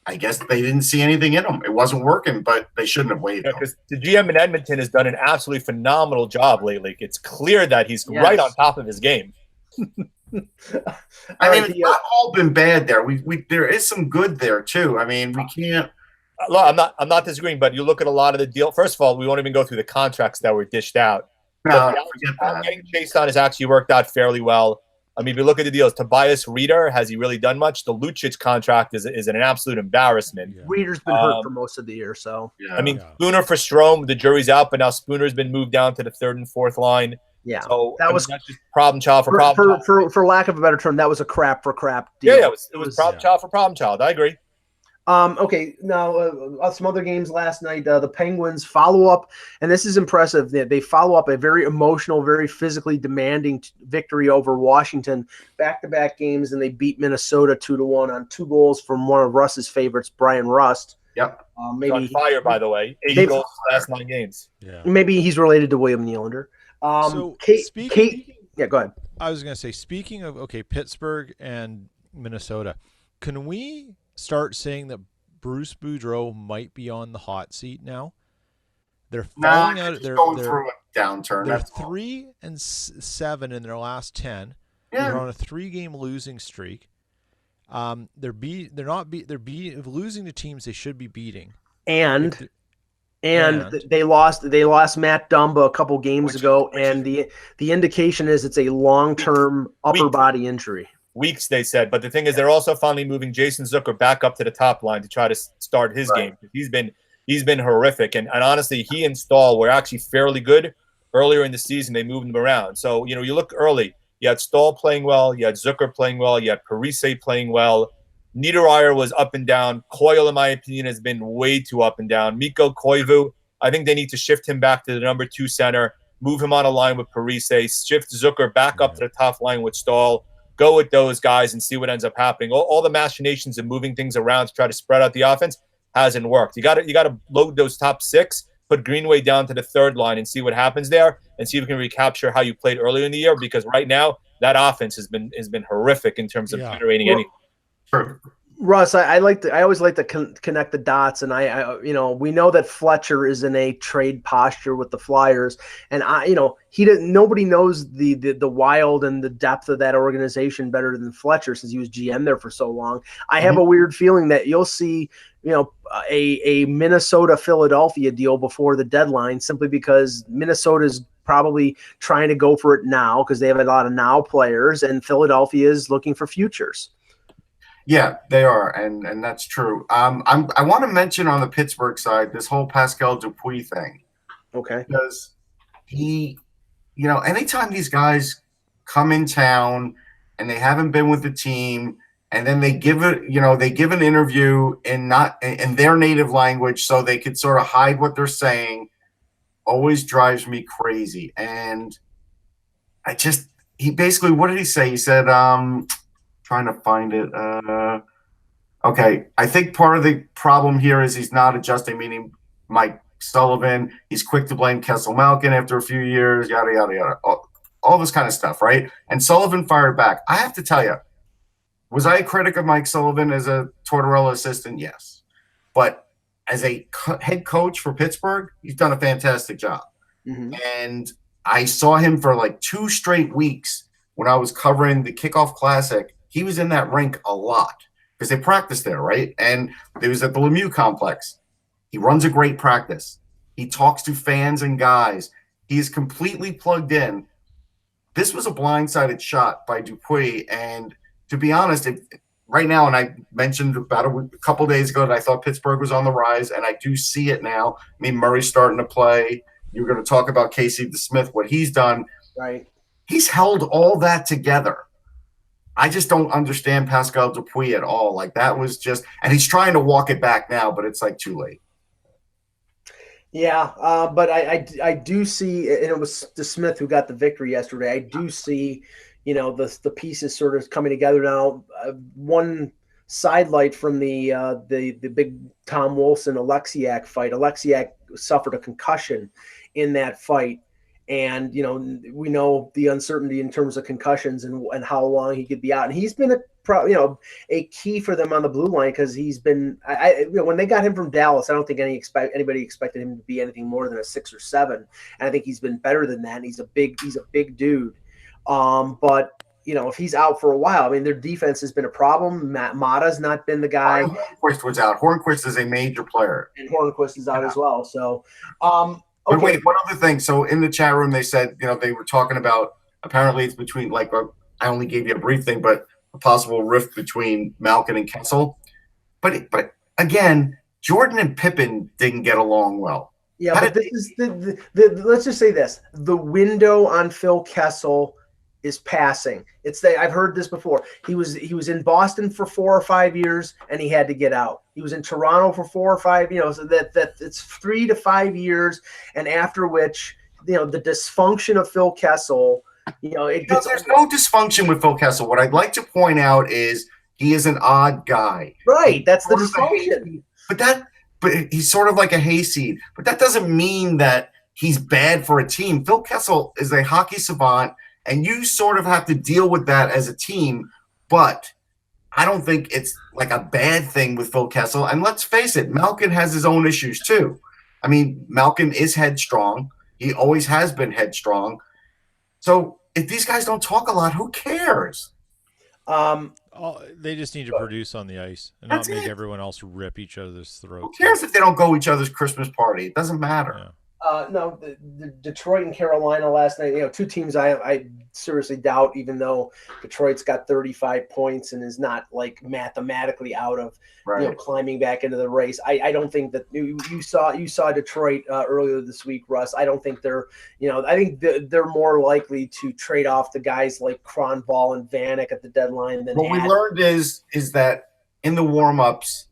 they didn't see anything in him. It wasn't working, but they shouldn't have waived him. Because the GM in Edmonton has done an absolutely phenomenal job lately. It's clear that he's right on top of his game. I mean, it's not all been bad there. We there is some good there too. I mean, we can't. Look, I'm not disagreeing, but you look at a lot of the deal. First of all, we won't even go through the contracts that were dished out. No, But getting chased on has actually worked out fairly well. I mean, if you look at the deals, Tobias Reeder, has he really done much? The Lucic contract is an absolute embarrassment. Yeah. Reeder's been hurt for most of the year, so Yeah. I mean, Spooner for Strome, the jury's out, but now Spooner's been moved down to the third and fourth line. yeah. So That was that's just problem child for problem child. for lack of a better term, that was a crap deal. Yeah, it was problem child for problem child. I agree. Okay, now some other games last night. The Penguins follow up, and this is impressive. They follow up a very emotional, very physically demanding victory over Washington, back-to-back games, and they beat Minnesota 2-1 on 2 goals from one of Russ's favorites, Brian Rust. Yep. He's on fire, by the way. 80 goals in the last 9 games. Yeah. Maybe he's related to William Nylander. So Yeah, go ahead. I was going to say, speaking of Pittsburgh and Minnesota, can we start saying that Bruce Boudreau might be on the hot seat now? They're falling out. They're going through a downturn. They're 3-7 in their last 10. Yeah. They're on a 3-game losing streak. They're losing to teams they should be beating. And they lost Matt Dumba a couple games ago, and the indication is it's a long-term upper body injury. Weeks, they said, but the thing is, they're also finally moving Jason Zucker back up to the top line to try to start his game. He's been horrific, and honestly, he and Stahl were actually fairly good earlier in the season. They moved him around, so you look early. You had Stahl playing well, you had Zucker playing well, you had Parise playing well. Niederreiter was up and down. Coyle, in my opinion, has been way too up and down. Mikko Koivu, I think they need to shift him back to the number 2 center, move him on a line with Parise, shift Zucker back up to the top line with Stahl. Go with those guys and see what ends up happening. All the machinations of moving things around to try to spread out the offense hasn't worked. You got to load those top 6, put Greenway down to the third line and see what happens there, and see if we can recapture how you played earlier in the year. Because right now that offense has been horrific in terms of generating anything. Sure. Russ, I always like to connect the dots, and we know that Fletcher is in a trade posture with the Flyers, and nobody knows the Wild and the depth of that organization better than Fletcher, since he was GM there for so long. I have a weird feeling that you'll see a Minnesota Philadelphia deal before the deadline, simply because Minnesota's probably trying to go for it now because they have a lot of now players, and Philadelphia is looking for futures. Yeah, they are, and that's true. I want to mention on the Pittsburgh side this whole Pascal Dupuis thing. Okay. Because he, anytime these guys come in town and they haven't been with the team, and then they give an interview in their native language so they could sort of hide what they're saying, always drives me crazy. And he basically, what did he say? He said, trying to find it. Okay, I think part of the problem here is he's not adjusting, meaning Mike Sullivan. He's quick to blame Kessel Malkin after a few years, yada, yada, yada. All this kind of stuff, right? And Sullivan fired back. I have to tell you, was I a critic of Mike Sullivan as a Tortorella assistant? Yes. But as a head coach for Pittsburgh, he's done a fantastic job. Mm-hmm. And I saw him for like 2 straight weeks when I was covering the Kickoff Classic. He was in that rink a lot because they practiced there, right? And it was at the Lemieux complex. He runs a great practice. He talks to fans and guys. He is completely plugged in. This was a blindsided shot by Dupuis. And to be honest, right now, and I mentioned about a couple days ago that I thought Pittsburgh was on the rise, and I do see it now. I mean, Murray's starting to play. You're going to talk about Casey DeSmith, what he's done. Right. He's held all that together. I just don't understand Pascal Dupuis at all. Like, that was just – and he's trying to walk it back now, but it's like too late. Yeah, but I do see – and it was DeSmith who got the victory yesterday. I do see, the pieces sort of coming together now. One sidelight from the big Tom Wilson-Alexiak fight. Alexiak suffered a concussion in that fight. And, we know the uncertainty in terms of concussions and how long he could be out. And he's been a key for them on the blue line, because he's been when they got him from Dallas, I don't think anybody expected him to be anything more than a 6 or 7. And I think he's been better than that. And he's a big dude. But if he's out for a while, I mean, their defense has been a problem. Mata's not been the guy. Hornquist was out. Hornquist is a major player. And Hornquist is out as well. So, But wait, one other thing. So in the chat room, they said, they were talking about, apparently it's between, like, I only gave you a brief thing, but a possible rift between Malkin and Kessel. But again, Jordan and Pippen didn't get along well. Yeah, but this is let's just say this. The window on Phil Kessel is passing. I've heard this before. He was in Boston for 4 or 5 years and he had to get out. He was in Toronto for 4 or 5, so that it's 3 to 5 years, and after which, the dysfunction of Phil Kessel, there's no dysfunction with Phil Kessel. What I'd like to point out is he is an odd guy. Right, that's the dysfunction. But he's sort of like a hayseed. But that doesn't mean that he's bad for a team. Phil Kessel is a hockey savant, and you sort of have to deal with that as a team. But I don't think it's like a bad thing with Phil Kessel. And let's face it, Malkin has his own issues too. I mean, Malkin is headstrong. He always has been headstrong. So if these guys don't talk a lot, who cares? They just need to produce on the ice and not make everyone else rip each other's throats. Who cares if they don't go each other's Christmas party? It doesn't matter. Yeah. No, the Detroit and Carolina last night, two teams I seriously doubt, even though Detroit's got 35 points and is not like mathematically out of climbing back into the race. I don't think that you saw Detroit earlier this week, Russ. I don't think they're I think they're more likely to trade off the guys like Kronwall and Vanek at the deadline than what we learned is that in the warm-ups,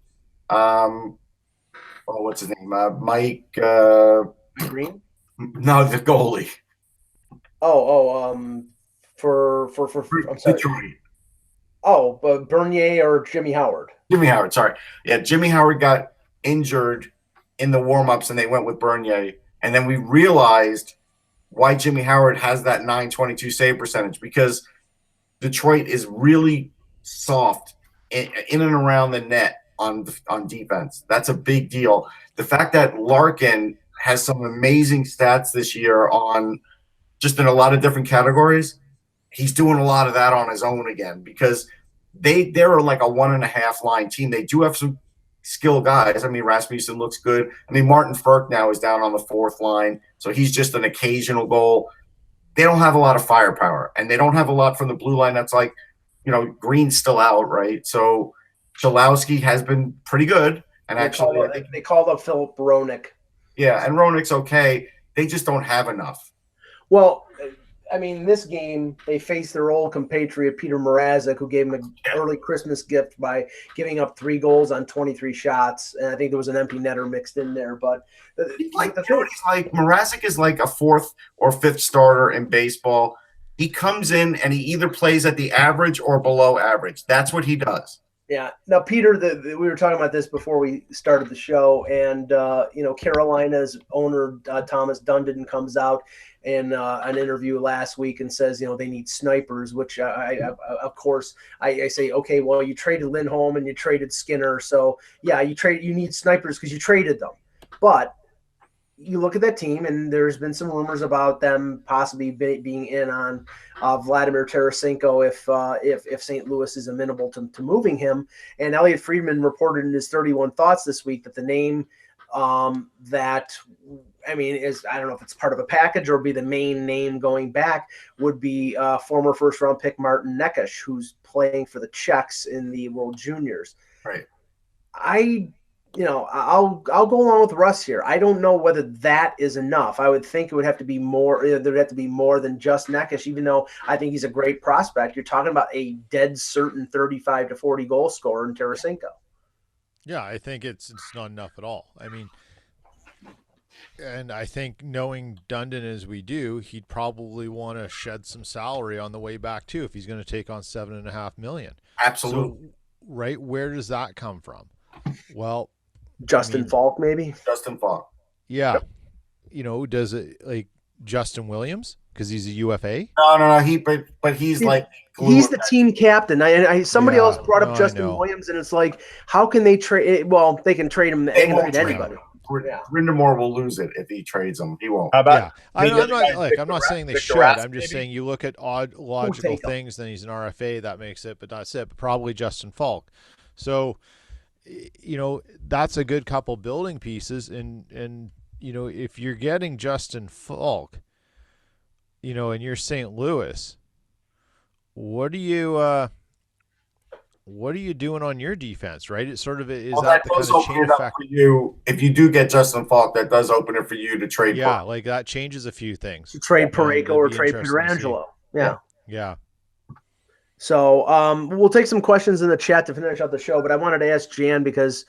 what's his name? Mike Green? No, the goalie. For I'm sorry. Detroit. But Bernier or Jimmy Howard? Jimmy Howard, sorry. Yeah, Jimmy Howard got injured in the warm-ups and they went with Bernier. And then we realized why Jimmy Howard has that .922 save percentage, because Detroit is really soft in and around the net on defense. That's a big deal. The fact that Larkin has some amazing stats this year on just in a lot of different categories. He's doing a lot of that on his own again, because they're like a 1.5 line team. They do have some skilled guys. I mean, Rasmussen looks good. I mean, Martin Ferk now is down on the 4th line, so he's just an occasional goal. They don't have a lot of firepower, and they don't have a lot from the blue line. That's like, Green's still out, right? So Chalowski has been pretty good. And they called up Philip Roenick. Yeah, and Roenick's okay. They just don't have enough. Well, I mean, this game, they faced their old compatriot, Peter Mrazek, who gave him an early Christmas gift by giving up 3 goals on 23 shots. And I think there was an empty netter mixed in there. But Mrazek is like a 4th or 5th starter in baseball. He comes in and he either plays at the average or below average. That's what he does. Yeah. Now, Peter, we were talking about this before we started the show, and Carolina's owner Thomas Dundon comes out in an interview last week and says, they need snipers, which of course I say, okay, well, you traded Lindholm and you traded Skinner, so yeah, you need snipers because you traded them, but you look at that team, and there's been some rumors about them possibly being in on Vladimir Tarasenko if St. Louis is amenable to moving him. And Elliot Friedman reported in his 31 Thoughts this week that the name that, I mean, is, I don't know if it's part of a package or be the main name going back, would be former first-round pick Martin Necas, who's playing for the Czechs in the World Juniors. Right. I'll go along with Russ here. I don't know whether that is enough. I would think it would have to be more. There'd have to be more than just Necas, even though I think he's a great prospect. You're talking about a dead certain 35 to 40 goal scorer in Tarasenko. Yeah, I think it's not enough at all. I mean, and I think knowing Dundon as we do, he'd probably want to shed some salary on the way back too if he's going to take on $7.5 million. Absolutely. So, right, where does that come from? Well, Justin Falk, maybe. Justin Falk. Yeah. Does it like Justin Williams because he's a UFA? No. But he's like he's the team captain. Somebody else brought up Justin Williams, and it's like, how can they trade? Well, they can trade him to anybody. Brindamore will lose it if he trades him. He won't. How about? Yeah, I'm not saying they should. I'm just saying you look at logical take him. things. Then he's an RFA. That makes it, but that's it. But probably Justin Falk. So, that's a good couple building pieces. And if you're getting Justin Falk, and you're St. Louis, what are you doing on your defense, right? It sort of is that the kind of chain effect for you. If you do get Justin Falk, that does open it for you to trade. Yeah, like that changes a few things. To trade Parayko or trade Pietrangelo. Yeah. Yeah. So we'll take some questions in the chat to finish out the show, but I wanted to ask Jan because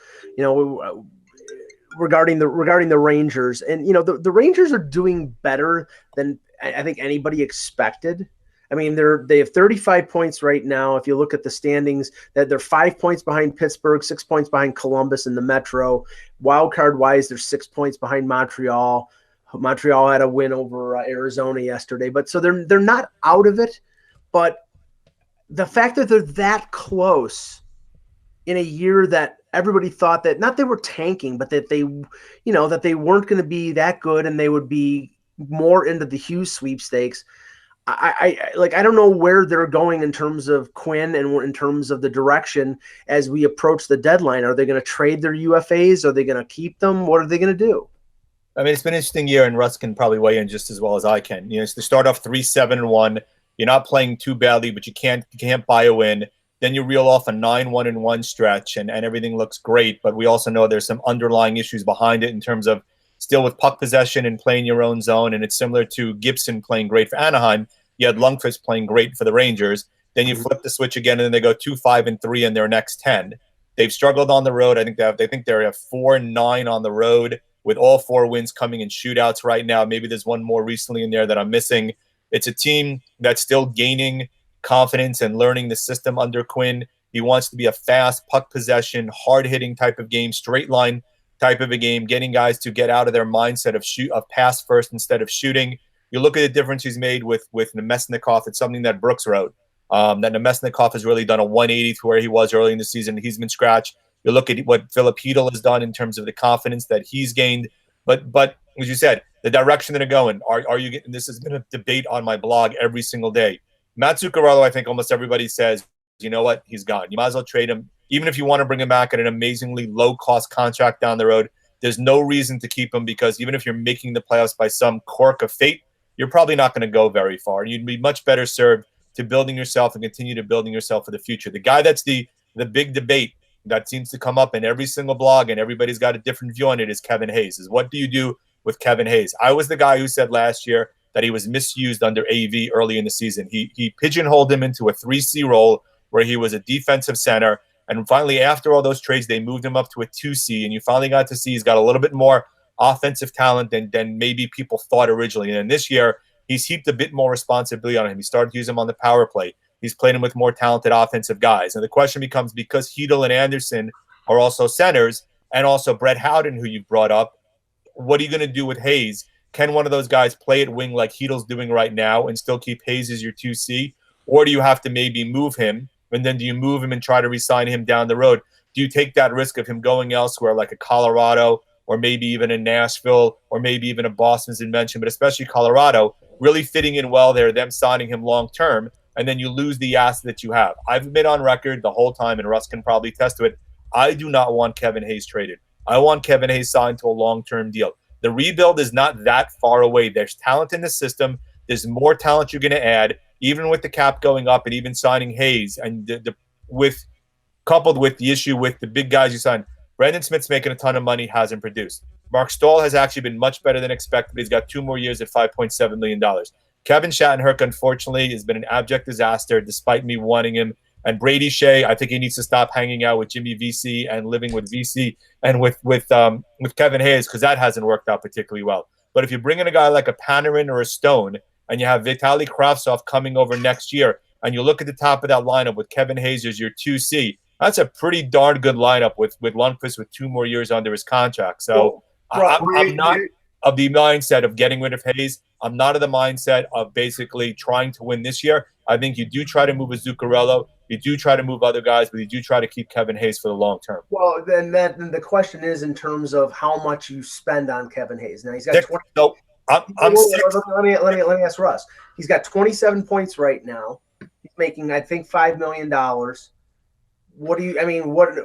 regarding the Rangers, and the Rangers are doing better than I think anybody expected. I mean, they have 35 points right now. If you look at the standings, that they're 5 points behind Pittsburgh, 6 points behind Columbus in the Metro. Wild card wise, they're 6 points behind Montreal. Montreal had a win over Arizona yesterday, but so they're not out of it. But the fact that they're that close in a year that everybody thought that not they were tanking, but that they weren't going to be that good and they would be more into the Hughes sweepstakes. I don't know where they're going in terms of Quinn and in terms of the direction as we approach the deadline. Are they going to trade their UFAs? Are they going to keep them? What are they going to do? I mean, it's been an interesting year, and Russ can probably weigh in just as well as I can. So they start off 3-7-1. You're not playing too badly, but you can't buy a win. Then you reel off a 9-1-1 stretch, and everything looks great. But we also know there's some underlying issues behind it in terms of still with puck possession and playing your own zone, and it's similar to Gibson playing great for Anaheim. You had Lundqvist playing great for the Rangers. Then you flip the switch again, and then they go 2-5-3 in their next 10. They've struggled on the road. I think they have 4-9 on the road with all 4 wins coming in shootouts right now. Maybe there's one more recently in there that I'm missing. It's a team that's still gaining confidence and learning the system under Quinn. He wants to be a fast puck possession, hard-hitting type of game, straight line type of a game, getting guys to get out of their mindset of pass first instead of shooting. You look at the difference he's made with Nemesnikov. It's something that Brooks wrote, that Nemesnikov has really done a 180 to where he was early in the season. He's been scratched. You look at what Philip Hedl has done in terms of the confidence that he's gained. But as you said, the direction that they're going, are you getting – this has been a debate on my blog every single day. Matt Zuccarello, I think almost everybody says, you know what, he's gone. You might as well trade him. Even if you want to bring him back at an amazingly low-cost contract down the road, there's no reason to keep him because even if you're making the playoffs by some quirk of fate, you're probably not going to go very far. You'd be much better served to building yourself and continue to building yourself for the future. The guy that's the big debate that seems to come up in every single blog and everybody's got a different view on it is Kevin Hayes. Is what do you do with Kevin Hayes? I was the guy who said last year that he was misused under AV early in the season. He pigeonholed him into a 3C role where he was a defensive center. And finally, after all those trades, they moved him up to a 2C. And you finally got to see he's got a little bit more offensive talent than maybe people thought originally. And this year, he's heaped a bit more responsibility on him. He started to use him on the power play. He's played him with more talented offensive guys. And the question becomes, because Hedl and Anderson are also centers, and also Brett Howden, who you brought up, what are you going to do with Hayes? Can one of those guys play at wing like Hedl's doing right now and still keep Hayes as your 2C? Or do you have to maybe move him? And then do you move him and try to re-sign him down the road? Do you take that risk of him going elsewhere like a Colorado or maybe even a Nashville or maybe even a Boston's been mentioned, but especially Colorado, really fitting in well there, them signing him long-term, and then you lose the asset that you have. I've been on record the whole time, and Russ can probably attest to it, I do not want Kevin Hayes traded. I want Kevin Hayes signed to a long-term deal. The rebuild is not that far away. There's talent in the system. There's more talent you're going to add, even with the cap going up and even signing Hayes, and coupled with the issue with the big guys you signed. Brandon Smith's making a ton of money, hasn't produced. Mark Stahl has actually been much better than expected. He's got 2 more years at $5.7 million. Kevin Shattenkirk, unfortunately, has been an abject disaster despite me wanting him. And Brady Shea, I think he needs to stop hanging out with Jimmy VC and living with VC and with Kevin Hayes, because that hasn't worked out particularly well. But if you bring in a guy like a Panarin or a Stone, and you have Vitaly Kravtsov coming over next year, and you look at the top of that lineup with Kevin Hayes as your 2C, that's a pretty darn good lineup with Lundqvist with 2 more years under his contract. So I'm not of the mindset of getting rid of Hayes. I'm not of the mindset of basically trying to win this year. I think you do try to move a Zuccarello. You do try to move other guys, but you do try to keep Kevin Hayes for the long term. Well, then the question is in terms of how much you spend on Kevin Hayes. Now he's got 20. So I'm six. Let me ask Russ. He's got 27 points right now. He's making, I think, $5 million. What do you? I mean, what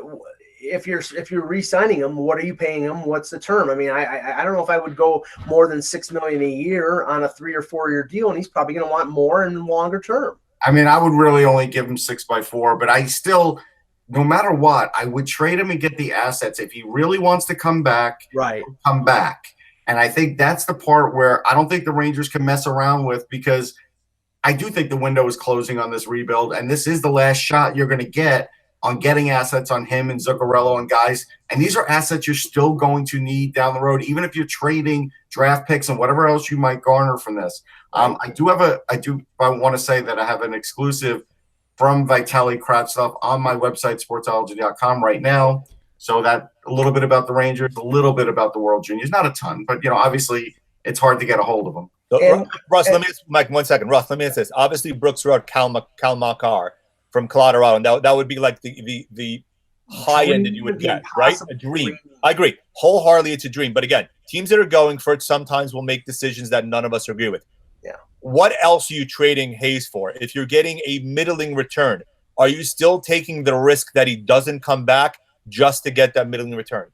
if you're re-signing him? What are you paying him? What's the term? I mean, I don't know if I would go more than $6 million a year on a 3 or 4 year deal, and he's probably going to want more in longer term. I mean, I would really only give him 6x4, but I still, no matter what, I would trade him and get the assets. If he really wants to come back, right, come back. And I think that's the part where I don't think the Rangers can mess around with, because I do think the window is closing on this rebuild, and this is the last shot you're going to get on getting assets on him and Zuccarello and guys. And these are assets you're still going to need down the road, even if you're trading draft picks and whatever else you might garner from this. I want to say that I have an exclusive from Vitaly Kravtsov on my website, sportsology.com right now. So that a little bit about the Rangers, a little bit about the World Juniors, not a ton, but obviously it's hard to get a hold of them. So, Russ, let me ask Mike 1 second. Russ, let me ask this. Obviously, Brooks wrote Cal Makar from Colorado, and that would be like the high end that you would get, right? A dream. I agree. Wholeheartedly, it's a dream. But again, teams that are going for it sometimes will make decisions that none of us agree with. Yeah. What else are you trading Hayes for? If you're getting a middling return, are you still taking the risk that he doesn't come back just to get that middling return?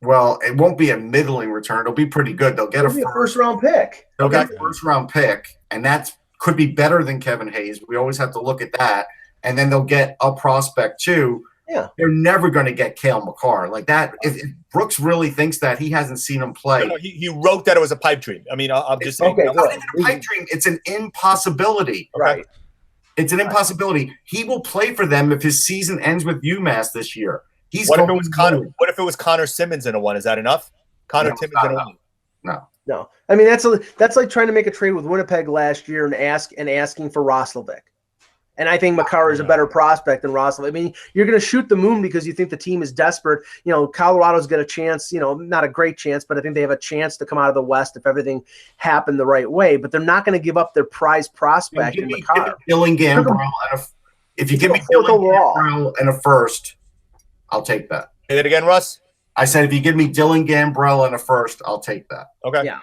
Well, it won't be a middling return. It'll be pretty good. They'll get a first-round pick. They'll get a first-round pick, and that could be better than Kevin Hayes. We always have to look at that. And then they'll get a prospect, too. Yeah. They're never going to get Cale Makar. Like that, if Brooks really thinks that, he hasn't seen him play. No, he wrote that it was a pipe dream. I mean, I'm just saying. Okay, not even a pipe dream. It's an impossibility. Right. It's an impossibility. He will play for them if his season ends with UMass this year. What if it was Connor Simmons in a one? Is that enough? Connor Simmons in a one? No. I mean, that's like trying to make a trade with Winnipeg last year and asking for Roslovic. And I think Makar is a better prospect than Roslovic. I mean, you're going to shoot the moon because you think the team is desperate. Colorado's got a chance, not a great chance, but I think they have a chance to come out of the West if everything happened the right way. But they're not going to give up their prize prospect in Makar. Dylan Gambrell, if you give me Dylan Gambrell and a first, I'll take that. Say that again, Russ? I said if you give me Dylan Gambrell and a first, I'll take that. Okay. Yeah.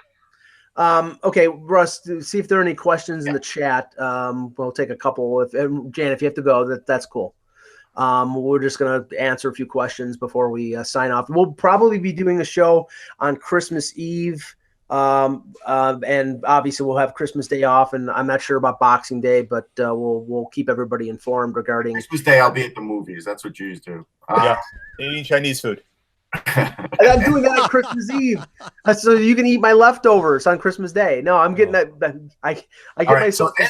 Okay, Russ, see if there are any questions in the chat. We'll take a couple. Jan, if you have to go, that's cool. We're just going to answer a few questions before we sign off. We'll probably be doing a show on Christmas Eve, and obviously we'll have Christmas Day off, and I'm not sure about Boxing Day, but we'll keep everybody informed regarding Christmas Day. I'll be at the movies. That's what Jews do. Yeah, eating Chinese food. I'm doing that on Christmas Eve, so you can eat my leftovers on Christmas Day. No, I'm getting that. I get myself. So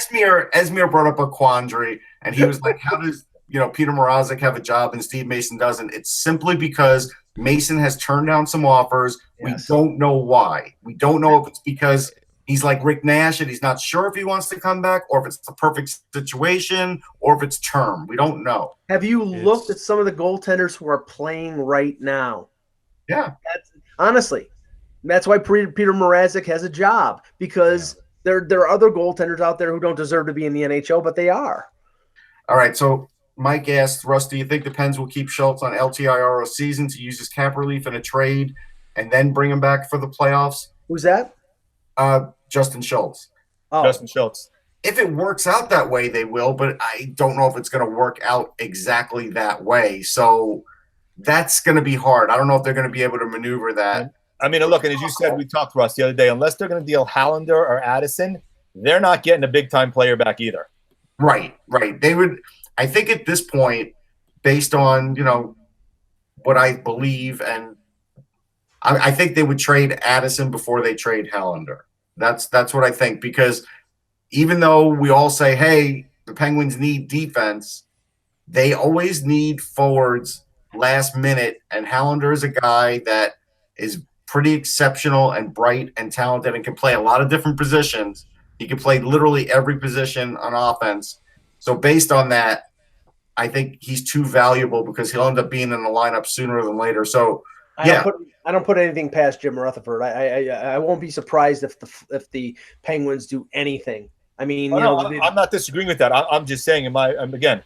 Esmir brought up a quandary, and he was like, "How does Peter Mrazek have a job and Steve Mason doesn't?" It's simply because Mason has turned down some offers. Yes. We don't know why. We don't know if it's because he's like Rick Nash and he's not sure if he wants to come back, or if it's the perfect situation, or if it's term. We don't know. Have you looked at some of the goaltenders who are playing right now? Yeah. Honestly, that's why Peter Mrazek has a job, because there are other goaltenders out there who don't deserve to be in the NHL, but they are. All right, so Mike asked, Russ, do you think the Pens will keep Schultz on LTIR season to use his cap relief in a trade and then bring him back for the playoffs? Who's that? Justin Schultz. Oh. Justin Schultz. If it works out that way, they will, but I don't know if it's going to work out exactly that way. So that's going to be hard. I don't know if they're going to be able to maneuver that. I mean, look, and as you said, we talked, Russ, the other day, unless they're going to deal Hallander or Addison, they're not getting a big-time player back either. Right. They would – I think at this point, based on, what I believe, and I think they would trade Addison before they trade Hallander. That's what I think, because even though we all say, hey, the Penguins need defense, they always need forwards last minute, and Hallander is a guy that is pretty exceptional and bright and talented and can play a lot of different positions. He can play literally every position on offense. So based on that, I think he's too valuable because he'll end up being in the lineup sooner than later. So I don't put anything past Jim Rutherford. I won't be surprised if the Penguins do anything. I mean, I'm not disagreeing with that. I'm just saying, again,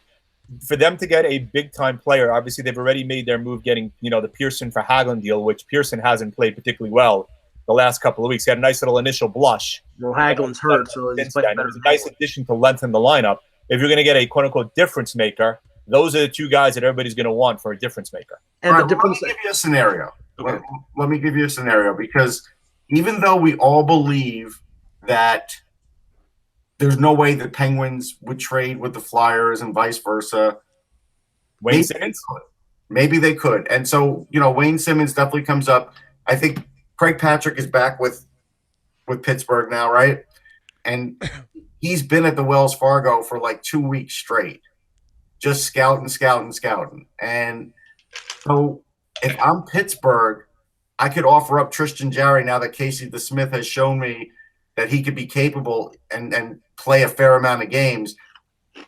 for them to get a big-time player, obviously they've already made their move getting, the Pearson for Hagelin deal, which Pearson hasn't played particularly well the last couple of weeks. He had a nice little initial blush. Well, Hagelin's hurt, so he's playing better. It was a nice addition to lengthen the lineup. If you're going to get a quote-unquote difference maker, those are the two guys that everybody's going to want for a difference maker. And the difference. Let me give you a scenario. Okay. Let me give you a scenario, because even though we all believe that there's no way the Penguins would trade with the Flyers and vice versa, Wayne Simmons? Maybe they could. And so, Wayne Simmons definitely comes up. I think Craig Patrick is back with Pittsburgh now, right? And he's been at the Wells Fargo for like 2 weeks straight, just scouting. And so if I'm Pittsburgh, I could offer up Tristan Jarry now that Casey DeSmith has shown me that he could be capable and play a fair amount of games.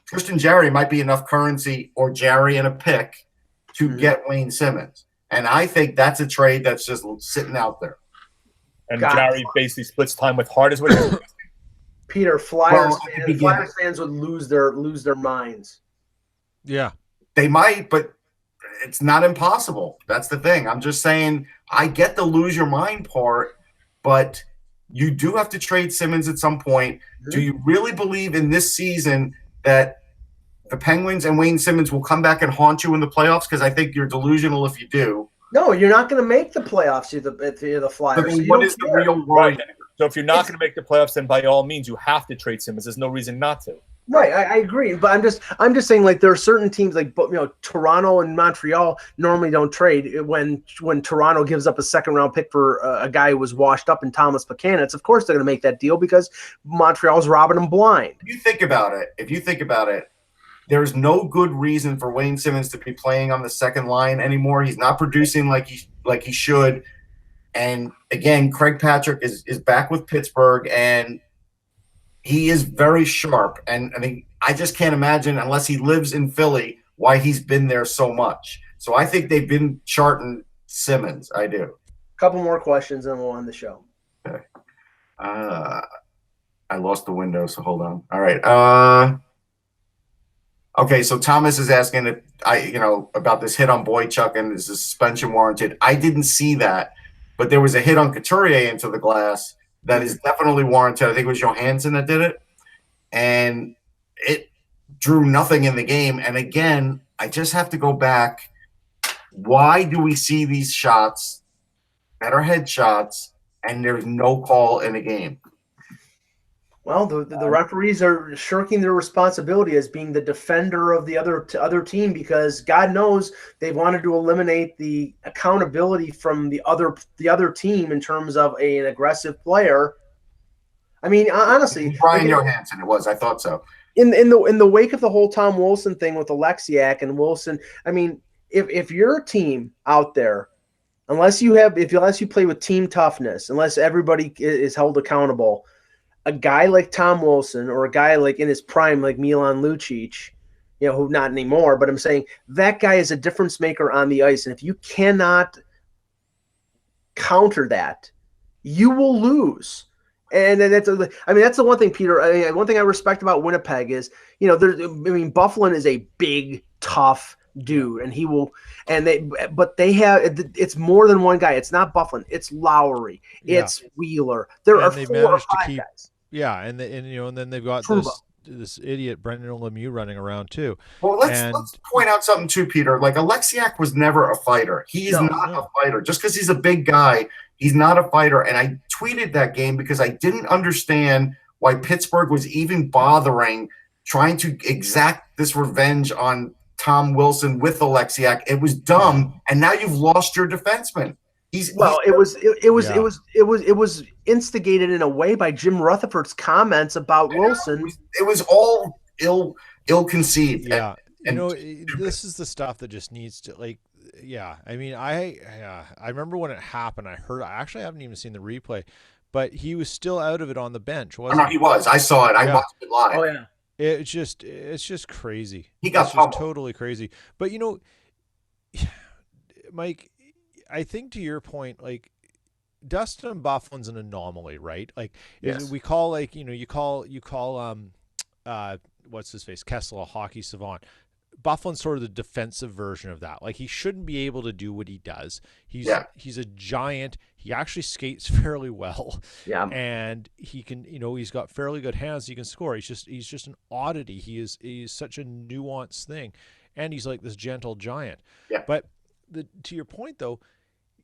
Tristan Jarry might be enough currency, or Jarry and a pick, to get Wayne Simmons. And I think that's a trade that's just sitting out there. And Jarry basically splits time with Hart as well. Peter, Flyers fans would lose their minds. Yeah. They might, but it's not impossible. That's the thing. I'm just saying, I get the lose your mind part, but you do have to trade Simmons at some point. Mm-hmm. Do you really believe in this season that the Penguins and Wayne Simmons will come back and haunt you in the playoffs? Because I think you're delusional if you do. No, you're not going to make the playoffs if you're the Flyers. So what is the real worry? So if you're not going to make the playoffs, then by all means, you have to trade Simmons. There's no reason not to. Right, I agree, but I'm just saying, like, there are certain teams like Toronto and Montreal normally don't trade. When Toronto gives up a second-round pick for a guy who was washed up in Thomas Buchanan, of course they're going to make that deal because Montreal's robbing them blind. If you think about it, there's no good reason for Wayne Simmons to be playing on the second line anymore. He's not producing like he should. And again, Craig Patrick is back with Pittsburgh, and he is very sharp. And I mean, I just can't imagine, unless he lives in Philly, why he's been there so much. So I think they've been charting Simmons. I do. A couple more questions, and we'll end the show. Okay. I lost the window, so hold on. All right. Okay, so Thomas is asking about this hit on Boychuk and is the suspension warranted. I didn't see that, but there was a hit on Couturier into the glass that is definitely warranted. I think it was Johansson that did it, and it drew nothing in the game. And again, I just have to go back. Why do we see these shots that are headshots and there's no call in the game? Well, the referees are shirking their responsibility as being the defender of the other team, because God knows they wanted to eliminate the accountability from the other team in terms of an aggressive player. I mean, honestly, Brian Johansson, it was. I thought so. In the wake of the whole Tom Wilson thing with Alexiak and Wilson, I mean, if you're a team out there, unless you play with team toughness, unless everybody is held accountable, a guy like Tom Wilson or a guy like in his prime like Milan Lucic, who not anymore, but I'm saying that guy is a difference maker on the ice. And if you cannot counter that, you will lose. And that's the one thing, Peter. One thing I respect about Winnipeg is, Bufflin is a big, tough dude, and he will. But they have. It's more than one guy. It's not Bufflin. It's Lowry. It's Wheeler. There are 4 or 5 guys. Yeah, and then they've got this idiot Brendan Lemieux running around too. Well, let's point out something too, Peter. Like, Alexiak was never a fighter. He is not a fighter. Just because he's a big guy, he's not a fighter. And I tweeted that game because I didn't understand why Pittsburgh was even bothering trying to exact this revenge on Tom Wilson with Alexiak. It was dumb, and now you've lost your defenseman. It was instigated in a way by Jim Rutherford's comments about Wilson. It was all ill-conceived. Yeah, this is the stuff that just needs to, like. Yeah, I mean, I remember when it happened. I haven't even seen the replay, but he was still out of it on the bench, wasn't he? No, he was. I saw it. I watched it live. Oh yeah. It's just crazy. He got just totally crazy. But Mike, I think to your point, like, Dustin Bufflin's an anomaly, right? Like, we call, like, you call what's his face, Kessel, a hockey savant. Bufflin's sort of the defensive version of that. Like, he shouldn't be able to do what he does. He's a giant. He actually skates fairly well. Yeah. And he can, he's got fairly good hands. He can score. He's just an oddity. He's such a nuanced thing. And he's like this gentle giant. Yeah. But to your point though,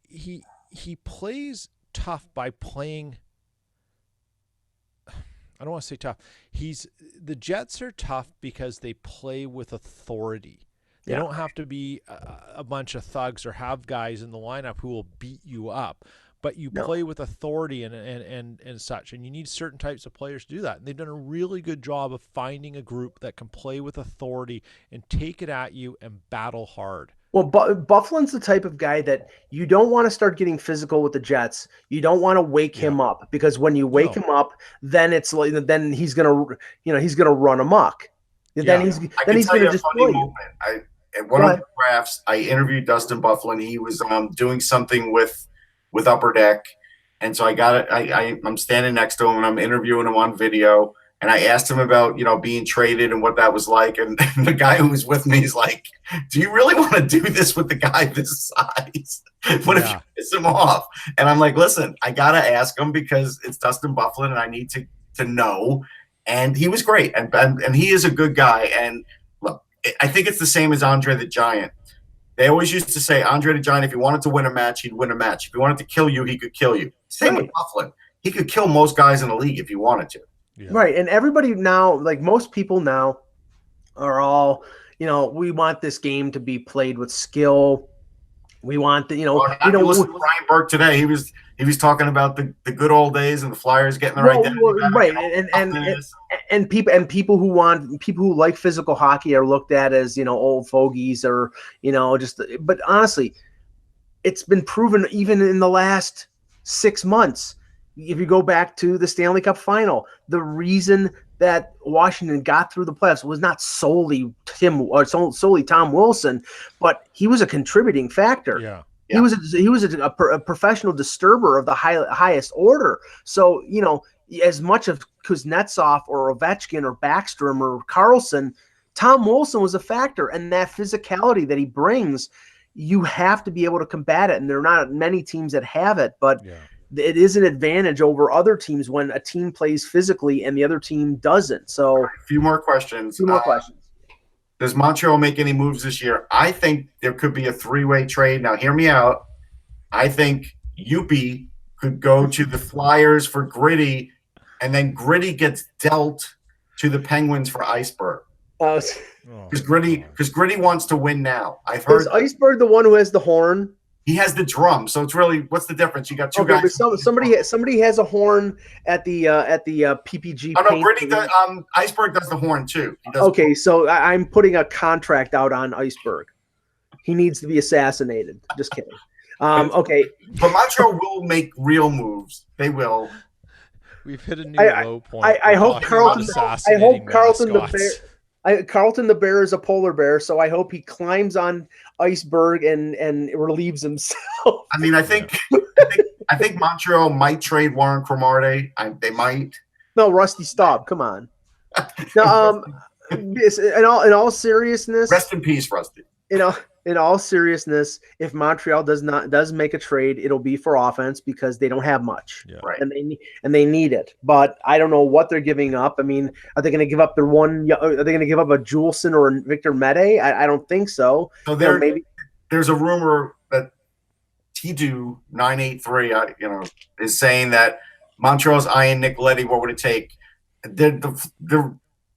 he plays tough by playing, I don't want to say tough. The Jets are tough because they play with authority. They don't have to be a bunch of thugs or have guys in the lineup who will beat you up, but you play with authority and such, and you need certain types of players to do that. And they've done a really good job of finding a group that can play with authority and take it at you and battle hard. Well, Bufflin's the type of guy that you don't want to start getting physical with the Jets. You don't want to wake him up, because when you wake him up, then it's like, then he's gonna run amok. Then he's gonna destroy you. At one of the drafts, I interviewed Dustin Bufflin. He was doing something with Upper Deck, and so I got it. I'm standing next to him and I'm interviewing him on video. And I asked him about, being traded and what that was like. And the guy who was with me is like, do you really want to do this with the guy this size? What if you piss him off? And I'm like, listen, I got to ask him because it's Dustin Bufflin and I need to know. And he was great. And he is a good guy. And look, I think it's the same as Andre the Giant. They always used to say, Andre the Giant, if he wanted to win a match, he'd win a match. If he wanted to kill you, he could kill you. Same with Bufflin. He could kill most guys in the league if he wanted to. Yeah. Right. And everybody now, like most people now, are all, we want this game to be played with skill. We want the, listen to Brian Burke today. He was talking about the good old days and the Flyers getting their identity back. Right. And people who like physical hockey are looked at as, old fogies or, but honestly, it's been proven even in the last 6 months. If you go back to the Stanley Cup final, the reason that Washington got through the playoffs was not solely Tom Wilson, but he was a contributing factor. Yeah. He was a professional disturber of the highest order. So, as much of Kuznetsov or Ovechkin or Backstrom or Carlson, Tom Wilson was a factor, and that physicality that he brings, you have to be able to combat it. And there are not many teams that have it, but it is an advantage over other teams when a team plays physically and the other team doesn't. So, a few more questions. Does Montreal make any moves this year? I think there could be a three-way trade. Now, hear me out. I think Yuppie could go to the Flyers for Gritty, and then Gritty gets dealt to the Penguins for Iceberg. Because Gritty wants to win now. I've heard. Is Iceberg the one who has the horn? He has the drum, so it's really, what's the difference? You got two guys. Somebody has a horn at the PPG. Oh no, Gritty does. Iceberg does the horn too. So I'm putting a contract out on Iceberg. He needs to be assassinated. Just kidding. Okay. But Montreal will make real moves. They will. We've hit a new low point. I hope Carlton the Bear is a polar bear, so I hope he climbs on Iceberg and relieves himself. I mean, I think Montreal might trade Warren Cromartie. They might. No, Rusty Staub. Come on. Now, in all seriousness, rest in peace, Rusty. In all seriousness, if Montreal does make a trade, it'll be for offense because they don't have much, right? And they need it. But I don't know what they're giving up. I mean, are they going to give up their one? Are they going to give up a Juleson or a Victor Mete? I don't think so. So there's a rumor that T2 983, is saying that Montreal's eyeing Nick Leddy. What would it take?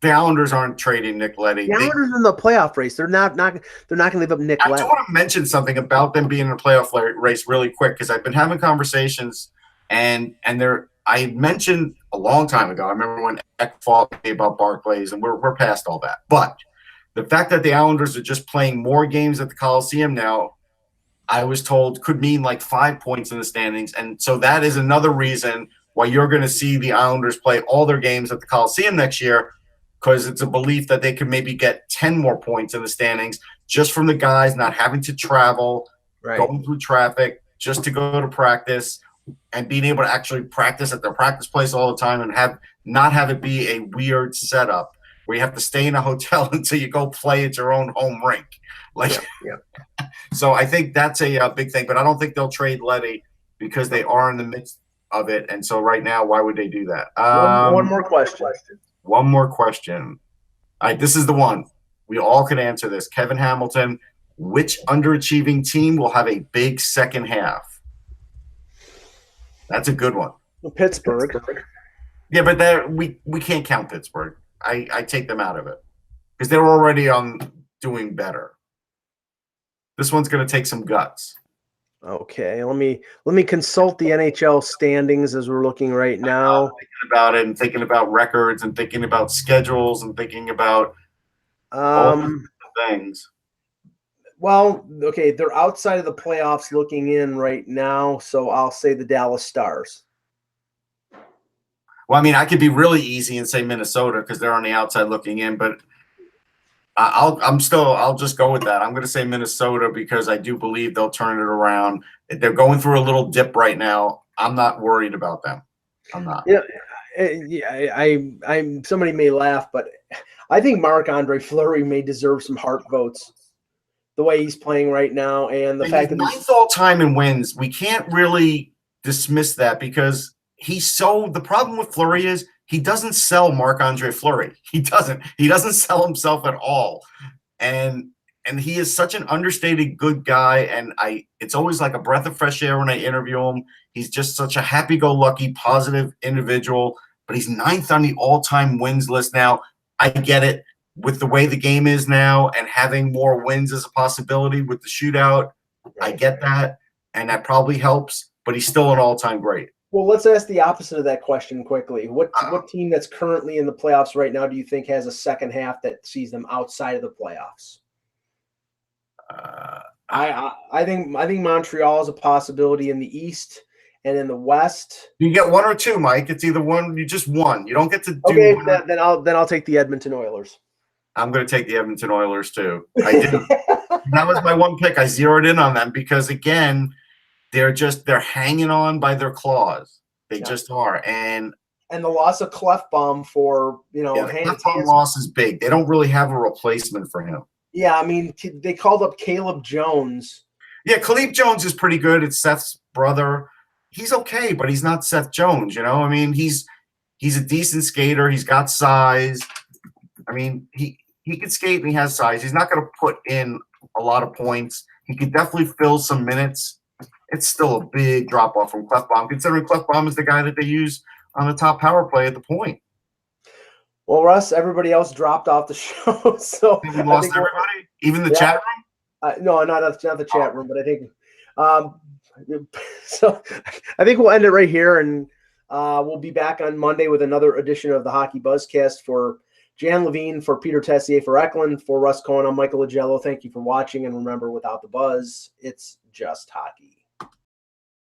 The Islanders aren't trading Nick Leddy. The Islanders are in the playoff race. They're not going to leave up Nick Leddy. I just want to mention something about them being in a playoff race really quick because I've been having conversations and I mentioned a long time ago. I remember when Eck fought me about Barclays, and we're past all that. But the fact that the Islanders are just playing more games at the Coliseum now, I was told could mean like 5 points in the standings, and so that is another reason why you're going to see the Islanders play all their games at the Coliseum next year. Because it's a belief that they could maybe get 10 more points in the standings just from the guys not having to travel, going through traffic, just to go to practice and being able to actually practice at their practice place all the time and not have it be a weird setup. where you have to stay in a hotel until you go play at your own home rink. Like, so I think that's a big thing, but I don't think they'll trade Letty because they are in the midst of it. And so right now, why would they do that? One more question. One more question. All right, this is the one. We all can answer this. Kevin Hamilton, which underachieving team will have a big second half? That's a good one. Pittsburgh. Yeah, but we can't count Pittsburgh. I take them out of it because they're already doing better. This one's going to take some guts. Okay, let me consult the NHL standings as we're looking right now. Thinking about it and thinking about records and thinking about schedules and thinking about all things. Well, okay, they're outside of the playoffs looking in right now, so I'll say the Dallas Stars. Well, I mean, I could be really easy and say Minnesota because they're on the outside looking in, but I'll just go with that. I'm going to say Minnesota because I do believe they'll turn it around. They're going through a little dip right now. I'm not worried about them. I'm not. Yeah, I'm. Somebody may laugh, but I think Marc-Andre Fleury may deserve some heart votes. The way he's playing right now, and the fact that he's ninth all time in wins, we can't really dismiss that because the problem with Fleury is he doesn't sell Marc-Andre Fleury. He doesn't sell himself at all. And he is such an understated good guy. And it's always like a breath of fresh air when I interview him. He's just such a happy-go-lucky, positive individual. But he's ninth on the all-time wins list now. I get it. With the way the game is now and having more wins as a possibility with the shootout, I get that. And that probably helps. But he's still an all-time great. Well, let's ask the opposite of that question quickly. What team that's currently in the playoffs right now do you think has a second half that sees them outside of the playoffs? I think Montreal is a possibility in the East and in the West. You get one or two, Mike. It's either one. You just won. You don't get to do. Okay, then I'll take the Edmonton Oilers. I'm going to take the Edmonton Oilers too. I did. That was my one pick. I zeroed in on them because again, they're hanging on by their claws. They just are. And the loss of Clefbaum for Clefbaum loss is big. They don't really have a replacement for him. Yeah, I mean they called up Caleb Jones. Yeah, Caleb Jones is pretty good. It's Seth's brother. He's okay, but he's not Seth Jones. I mean he's a decent skater. He's got size. I mean he can skate and he has size. He's not going to put in a lot of points. He could definitely fill some minutes. It's still a big drop off from Clefbaum, considering Clefbaum is the guy that they use on the top power play at the point. Well, Russ, everybody else dropped off the show, so we lost everybody, even the chat room. No, not the chat room, but I think so. I think we'll end it right here, and we'll be back on Monday with another edition of the Hockey Buzzcast. For Jan Levine, for Peter Tessier, for Eklund, for Russ Cohen, I'm Michael Agello. Thank you for watching, and remember, without the buzz, it's just hockey.